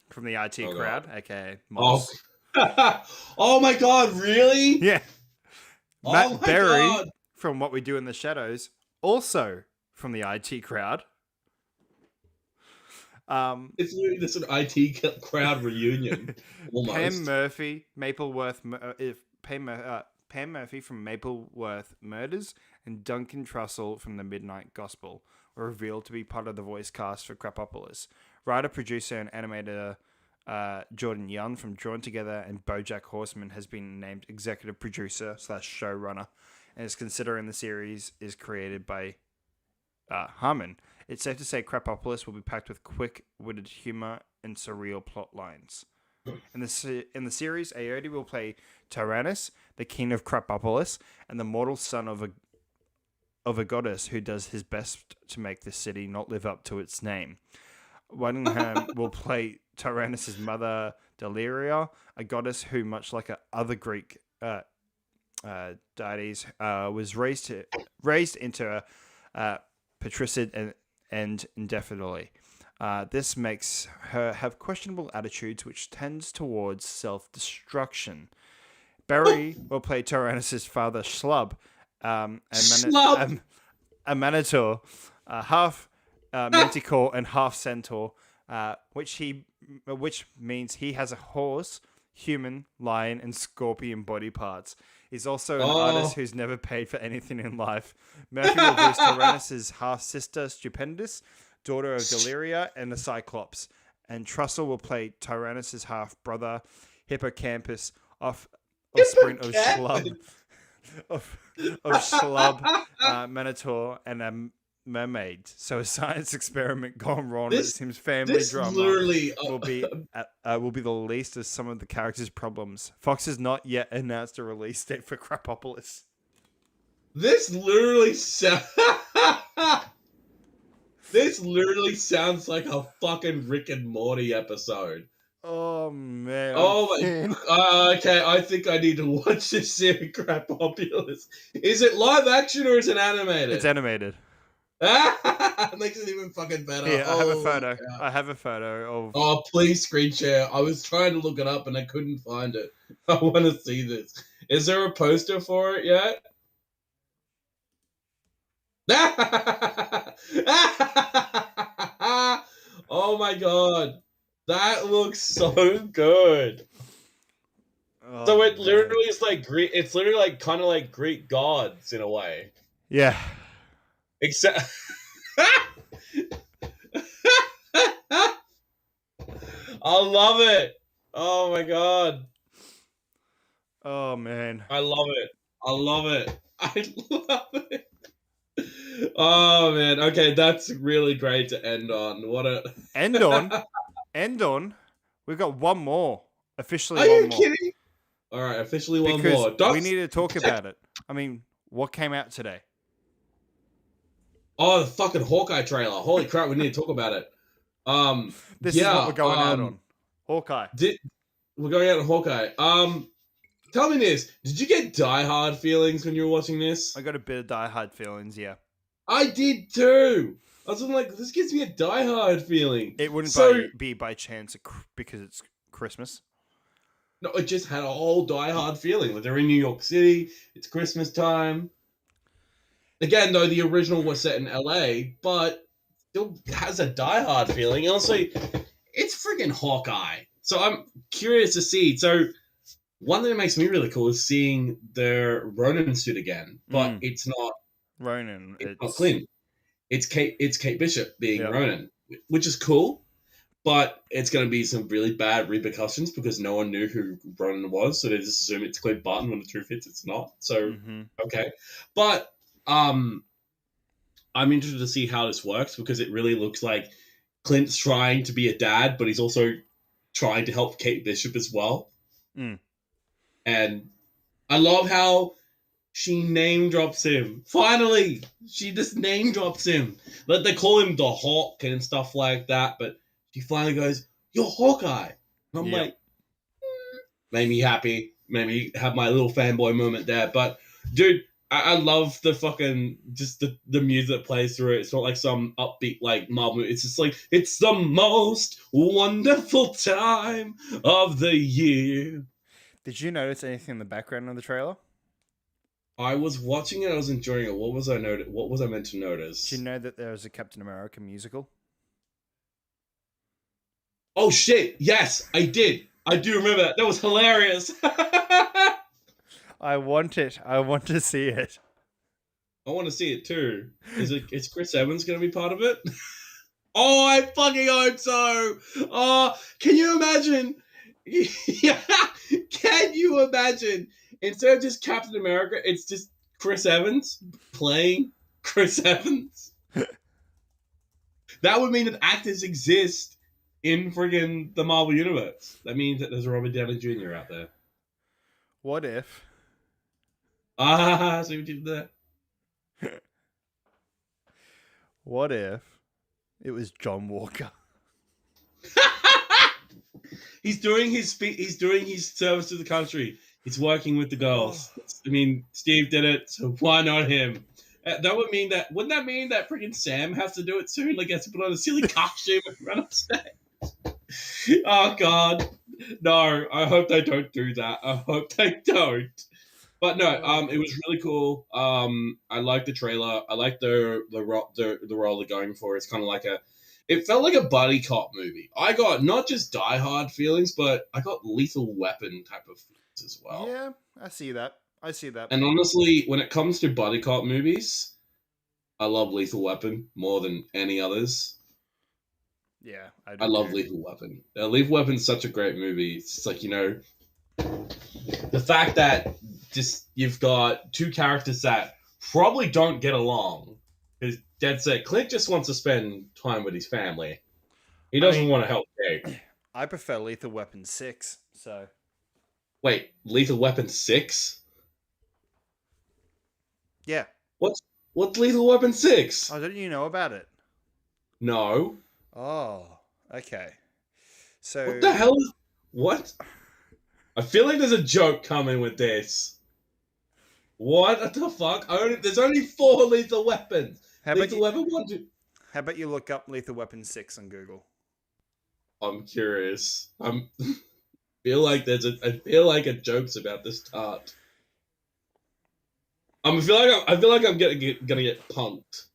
[SPEAKER 1] from the IT
[SPEAKER 2] Oh,
[SPEAKER 1] crowd,
[SPEAKER 2] God.
[SPEAKER 1] aka
[SPEAKER 2] Oh.
[SPEAKER 1] Moss.
[SPEAKER 2] Oh my god! Really?
[SPEAKER 1] Yeah.
[SPEAKER 2] Oh
[SPEAKER 1] Matt
[SPEAKER 2] my
[SPEAKER 1] Berry
[SPEAKER 2] God.
[SPEAKER 1] from What We Do in the Shadows, also from the IT crowd.
[SPEAKER 2] It's literally just an IT crowd reunion. Almost.
[SPEAKER 1] Pam Murphy, Pam Murphy from Mapleworth Murders, and Duncan Trussell from The Midnight Gospel were revealed to be part of the voice cast for Crapopolis. Writer, producer, and animator Jordan Young from Drawn Together and BoJack Horseman has been named executive producer / showrunner, and is considering the series is created by Harmon. It's safe to say Crapopolis will be packed with quick-witted humor and surreal plot lines. In the series, Ayoade will play Tyrannus, the king of Crapopolis, and the mortal son of a goddess who does his best to make the city not live up to its name. Waddingham will play Tyrannus' mother, Deliria, a goddess who, much like other Greek deities, was raised into a patricid and indefinitely. This makes her have questionable attitudes, which tends towards self-destruction. Barry will play Tyrannus' father, Schlub, a Manitor, half Manticore and half Centaur, which means he has a horse, human, lion, and scorpion body parts. He's also an artist who's never paid for anything in life. Murphy will voice Tyrannus' half-sister, Stupendous, daughter of Deliria, and the Cyclops. And Trussell will play Tyrannus' half-brother, Hippocampus, offspring of Schlub, Minotaur, and mermaids. So a science experiment gone wrong.
[SPEAKER 2] This-
[SPEAKER 1] It seems family
[SPEAKER 2] This
[SPEAKER 1] drama
[SPEAKER 2] literally
[SPEAKER 1] will be the least of some of the characters' problems. Fox has not yet announced a release date for Crapopolis.
[SPEAKER 2] this literally this literally sounds like a fucking Rick and Morty episode.
[SPEAKER 1] Oh man!
[SPEAKER 2] Oh my! Okay, I think I need to watch this series. Crapopolis. Is it live action or is it animated?
[SPEAKER 1] It's animated.
[SPEAKER 2] It makes it even fucking better.
[SPEAKER 1] Here, I have a
[SPEAKER 2] Oh,
[SPEAKER 1] photo.
[SPEAKER 2] God.
[SPEAKER 1] I have a photo of.
[SPEAKER 2] Oh, please screen share. I was trying to look it up and I couldn't find it. I want to see this. Is there a poster for it yet? Oh my god. That looks so good.
[SPEAKER 1] Oh,
[SPEAKER 2] So it
[SPEAKER 1] man.
[SPEAKER 2] literally is like Greek. It's literally like kind of like Greek gods in a way.
[SPEAKER 1] Yeah.
[SPEAKER 2] Except. I love it. Oh my god.
[SPEAKER 1] Oh man.
[SPEAKER 2] I love it. I love it. I love it. Oh man. Okay, that's really great to end on. What a
[SPEAKER 1] End on. We've got one more. Officially
[SPEAKER 2] Are
[SPEAKER 1] one
[SPEAKER 2] you
[SPEAKER 1] more.
[SPEAKER 2] kidding? All right, officially one
[SPEAKER 1] Because
[SPEAKER 2] more.
[SPEAKER 1] we need to talk about it. I mean, what came out today?
[SPEAKER 2] Oh, the fucking Hawkeye trailer. Holy crap, we need to talk about it.
[SPEAKER 1] This
[SPEAKER 2] yeah,
[SPEAKER 1] is what we're going out on. Hawkeye.
[SPEAKER 2] We're going out on Hawkeye. Tell me this. Did you get Die Hard feelings when you were watching this?
[SPEAKER 1] I got a bit of Die Hard feelings, yeah.
[SPEAKER 2] I did too. I was like, this gives me a Die Hard feeling.
[SPEAKER 1] It wouldn't
[SPEAKER 2] So-
[SPEAKER 1] be by chance because it's Christmas.
[SPEAKER 2] No, it just had a whole Die Hard feeling. Like they're in New York City. It's Christmas time. Again, though, the original was set in LA, but still has a Die Hard feeling. And also, it's freaking Hawkeye. So I'm curious to see. So one thing that makes me really cool is seeing their Ronin suit again, but it's not
[SPEAKER 1] Ronin.
[SPEAKER 2] It's not Clint. It's Kate Bishop being
[SPEAKER 1] Yeah.
[SPEAKER 2] Ronin, which is cool. But it's going to be some really bad repercussions because no one knew who Ronan was, so they just assume it's Clint Barton when the truth is it's not. So okay, but I'm interested to see how this works because it really looks like Clint's trying to be a dad, but he's also trying to help Kate Bishop as well. And I love how she name drops him. Finally, she just name drops him. Like they call him the Hawk and stuff like that, but she finally goes, "You're Hawkeye." And I'm like, made me happy. Made me have my little fanboy moment there. But dude, I love the fucking just the music that plays through it. It's not like some upbeat like Marvel movie. It's just like it's the most wonderful time of the year.
[SPEAKER 1] Did you notice anything in the background of the trailer?
[SPEAKER 2] I was watching it. I was enjoying it. What was I meant to notice?
[SPEAKER 1] Did you know that there is a Captain America musical?
[SPEAKER 2] Oh shit! Yes, I did. I do remember that. That was hilarious.
[SPEAKER 1] I want it. I want to see it.
[SPEAKER 2] I want to see it too. Is Chris Evans going to be part of it? Oh, I fucking hope so. Oh, can you imagine? Yeah, can you imagine? Instead of just Captain America, it's just Chris Evans playing Chris Evans. That would mean that actors exist in friggin' the Marvel Universe. That means that there's a Robert Downey Jr. out there.
[SPEAKER 1] What if?
[SPEAKER 2] See what you did there?
[SPEAKER 1] What if it was John Walker?
[SPEAKER 2] He's doing his service to the country. He's working with the girls. I mean, Steve did it, so why not him? That would mean that. Wouldn't that mean that freaking Sam has to do it soon? Like, has to put on a silly costume and run upstage. Oh God, no! I hope they don't do that. I hope they don't. But no, it was really cool. I like the trailer. I like the role they're going for. It's kind of like it felt like a buddy cop movie. I got not just Die Hard feelings, but I got Lethal Weapon type of feelings as well.
[SPEAKER 1] Yeah, I see that.
[SPEAKER 2] And honestly, when it comes to buddy cop movies, I love Lethal Weapon more than any others.
[SPEAKER 1] Yeah,
[SPEAKER 2] I love Lethal Weapon. Lethal Weapon's such a great movie. It's like, the fact that just you've got two characters that probably don't get along Because Dad said Clint just wants to spend time with his family. He doesn't want to help Jake.
[SPEAKER 1] I prefer Lethal Weapon 6, so...
[SPEAKER 2] Wait, Lethal Weapon 6?
[SPEAKER 1] Yeah.
[SPEAKER 2] What's Lethal Weapon 6?
[SPEAKER 1] Oh, don't you know about it?
[SPEAKER 2] No.
[SPEAKER 1] Oh, okay. So...
[SPEAKER 2] What the hell is... What? I feel like there's a joke coming with this. What the fuck? There's only 4 Lethal Weapons. Lethal Weapon 1, 2...
[SPEAKER 1] How about you look up Lethal Weapon 6 on Google?
[SPEAKER 2] I'm curious. I feel like a joke's about to start. I feel like I'm gonna get punked.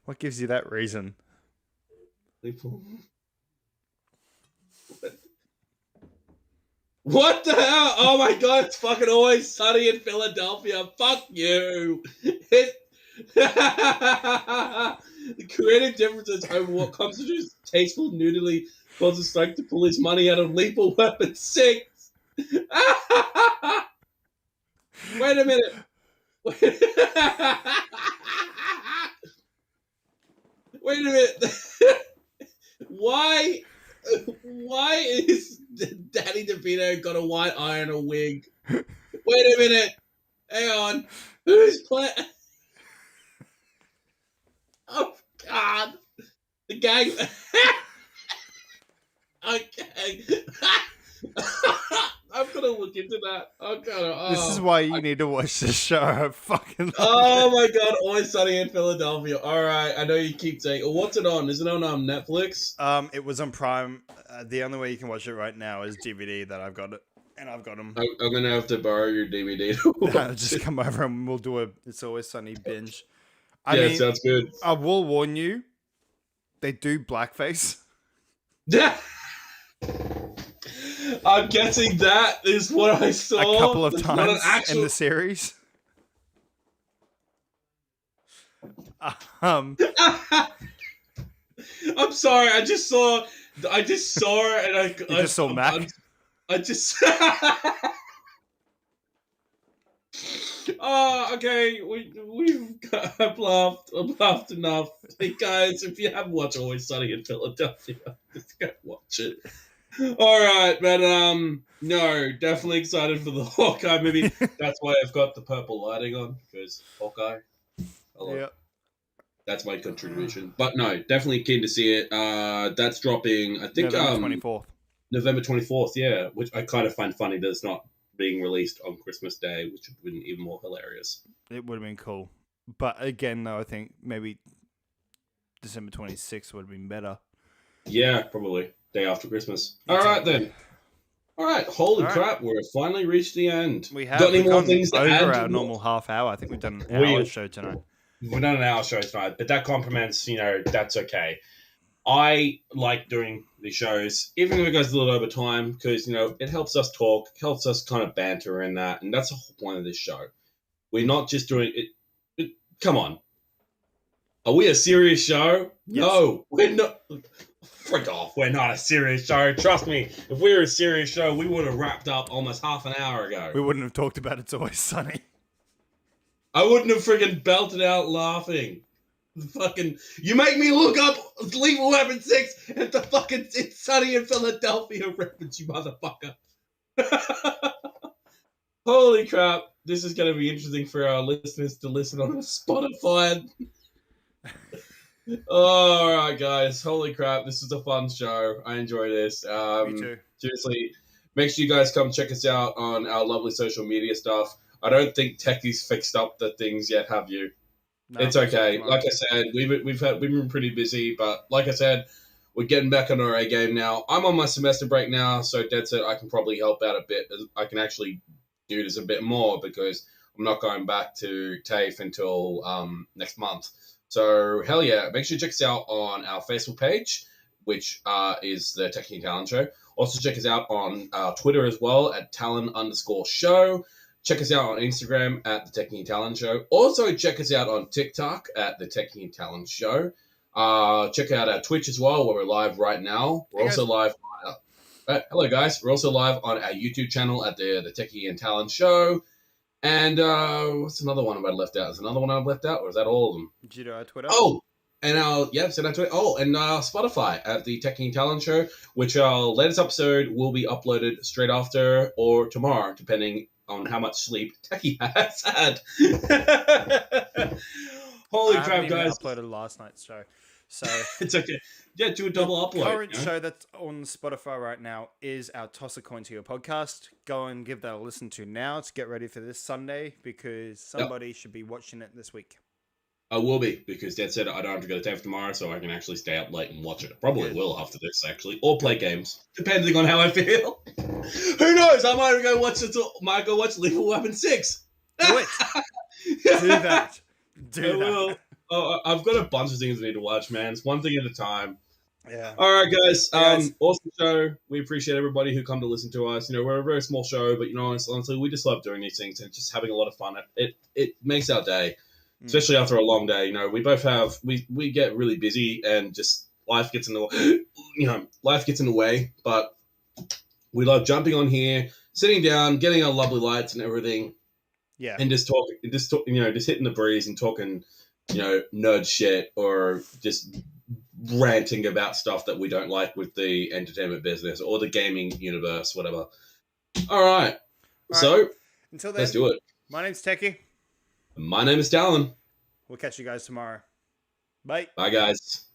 [SPEAKER 1] What gives you that reason?
[SPEAKER 2] What the hell? Oh my god, it's fucking Always Sunny in Philadelphia. Fuck you. The creative differences over what constitutes tasteful nudity causes Strike to pull his money out of Lethal Weapon 6. Wait a minute. Wait a minute. Why is Danny DeVito got a white eye and a wig? Wait a minute. Hang on. Who's playing? Oh, God. The gang. Okay. I'm going to look into that.
[SPEAKER 1] This is why you need to watch this show. I fucking
[SPEAKER 2] Oh, my God. Always Sunny in Philadelphia. All right. I know you keep saying... What's it on? Is it on Netflix?
[SPEAKER 1] It was on Prime. The only way you can watch it right now is DVD that I've got it. And I've got them.
[SPEAKER 2] I'm going to have to borrow your DVD.
[SPEAKER 1] Just come over and we'll do a It's Always Sunny binge. I
[SPEAKER 2] Yeah,
[SPEAKER 1] mean,
[SPEAKER 2] sounds good.
[SPEAKER 1] I will warn you, they do blackface.
[SPEAKER 2] Yeah. I'm guessing that is what I saw
[SPEAKER 1] A couple of
[SPEAKER 2] It's
[SPEAKER 1] times in the series.
[SPEAKER 2] I'm sorry. I just saw it, and
[SPEAKER 1] You just saw Mac.
[SPEAKER 2] I just. Oh, okay. I've laughed enough. Hey guys, if you haven't watched Always Sunny in Philadelphia, just go watch it. All right, but no, definitely excited for the Hawkeye movie. That's why I've got the purple lighting on, because Hawkeye.
[SPEAKER 1] Yeah.
[SPEAKER 2] That's my contribution. But no, definitely keen to see it. That's dropping, I think, November 24th, yeah, which I kind of find funny that it's not being released on Christmas Day, which would have been even more hilarious.
[SPEAKER 1] It would have been cool. But again, though, I think maybe December 26th would have been better.
[SPEAKER 2] Yeah, probably. Day after Christmas. All right, then. All right, holy crap, we've finally reached the end.
[SPEAKER 1] We have.
[SPEAKER 2] Got any more things to add?
[SPEAKER 1] Over our normal half hour. I think we've done an hour show tonight.
[SPEAKER 2] We've done an hour show tonight, but that compliments, that's okay. I like doing these shows, even if it goes a little over time, because, it helps us talk, helps us kind of banter and that, and that's the whole point of this show. We're not just doing it. Come on. Are we a serious show? Yes. No, we're not. Frick off. We're not a serious show. Trust me, if we were a serious show, we would have wrapped up almost half an hour ago.
[SPEAKER 1] We wouldn't have talked about It's Always Sunny.
[SPEAKER 2] I wouldn't have friggin' belted out laughing. Fucking, you make me look up Lethal Weapon 6 and the fucking It's Sunny in Philadelphia reference, you motherfucker. Holy crap. This is going to be interesting for our listeners to listen on Spotify. All right, guys. Holy crap. This is a fun show. I enjoy this.
[SPEAKER 1] Me too.
[SPEAKER 2] Seriously, make sure you guys come check us out on our lovely social media stuff. I don't think Techie's fixed up the things yet, have you? No, it's okay. Like I said, we've been pretty busy, but like I said, we're getting back on our A game now. I'm on my semester break now, so Dad said I can probably help out a bit. I can actually do this a bit more because I'm not going back to TAFE until next month. So hell yeah! Make sure you check us out on our Facebook page, which is the Techie and Talon Show. Also check us out on Twitter as well at Talon_show. Check us out on Instagram at the Techie and Talon Show. Also, check us out on TikTok at the Techie and Talon Show. Check out our Twitch as well, where we're live right now. We're also live. Hello, guys. We're also live on our YouTube channel at the Techie and Talon Show. And what's another one I've left out? Is another one I've left out, or is that all of them?
[SPEAKER 1] Did you do our Twitter?
[SPEAKER 2] Oh, and so that's and Spotify at the Techie and Talon show, which our latest episode will be uploaded straight after or tomorrow, depending on how much sleep Techie has had. Holy crap, guys!
[SPEAKER 1] Uploaded last night's show, so
[SPEAKER 2] it's okay. Yeah, do a double upload.
[SPEAKER 1] Current show that's on Spotify right now is our Toss a Coin to Your podcast. Go and give that a listen to now to get ready for this Sunday, because somebody should be watching it this week. I
[SPEAKER 2] will be, because Dad said I don't have to go to TAFE tomorrow, so I can actually stay up late and watch it. I probably will after this, actually, or play games, depending on how I feel. Who knows? I might go watch Lethal Weapon 6.
[SPEAKER 1] Do it. Do that. Do that.
[SPEAKER 2] Oh, I've got a bunch of things I need to watch, man. It's one thing at a time.
[SPEAKER 1] Yeah.
[SPEAKER 2] All right, guys. Awesome show. We appreciate everybody who come to listen to us. We're a very small show, but honestly, we just love doing these things and just having a lot of fun. It makes our day, especially after a long day. We both have we get really busy and just life gets in the life gets in the way. But we love jumping on here, sitting down, getting our lovely lights and everything.
[SPEAKER 1] Yeah.
[SPEAKER 2] And just hitting the breeze and talking, nerd shit or just ranting about stuff that we don't like with the entertainment business or the gaming universe, whatever. All right. So,
[SPEAKER 1] until then,
[SPEAKER 2] let's do it.
[SPEAKER 1] My name's Techie.
[SPEAKER 2] My name is Talon.
[SPEAKER 1] We'll catch you guys tomorrow. Bye.
[SPEAKER 2] Bye, guys.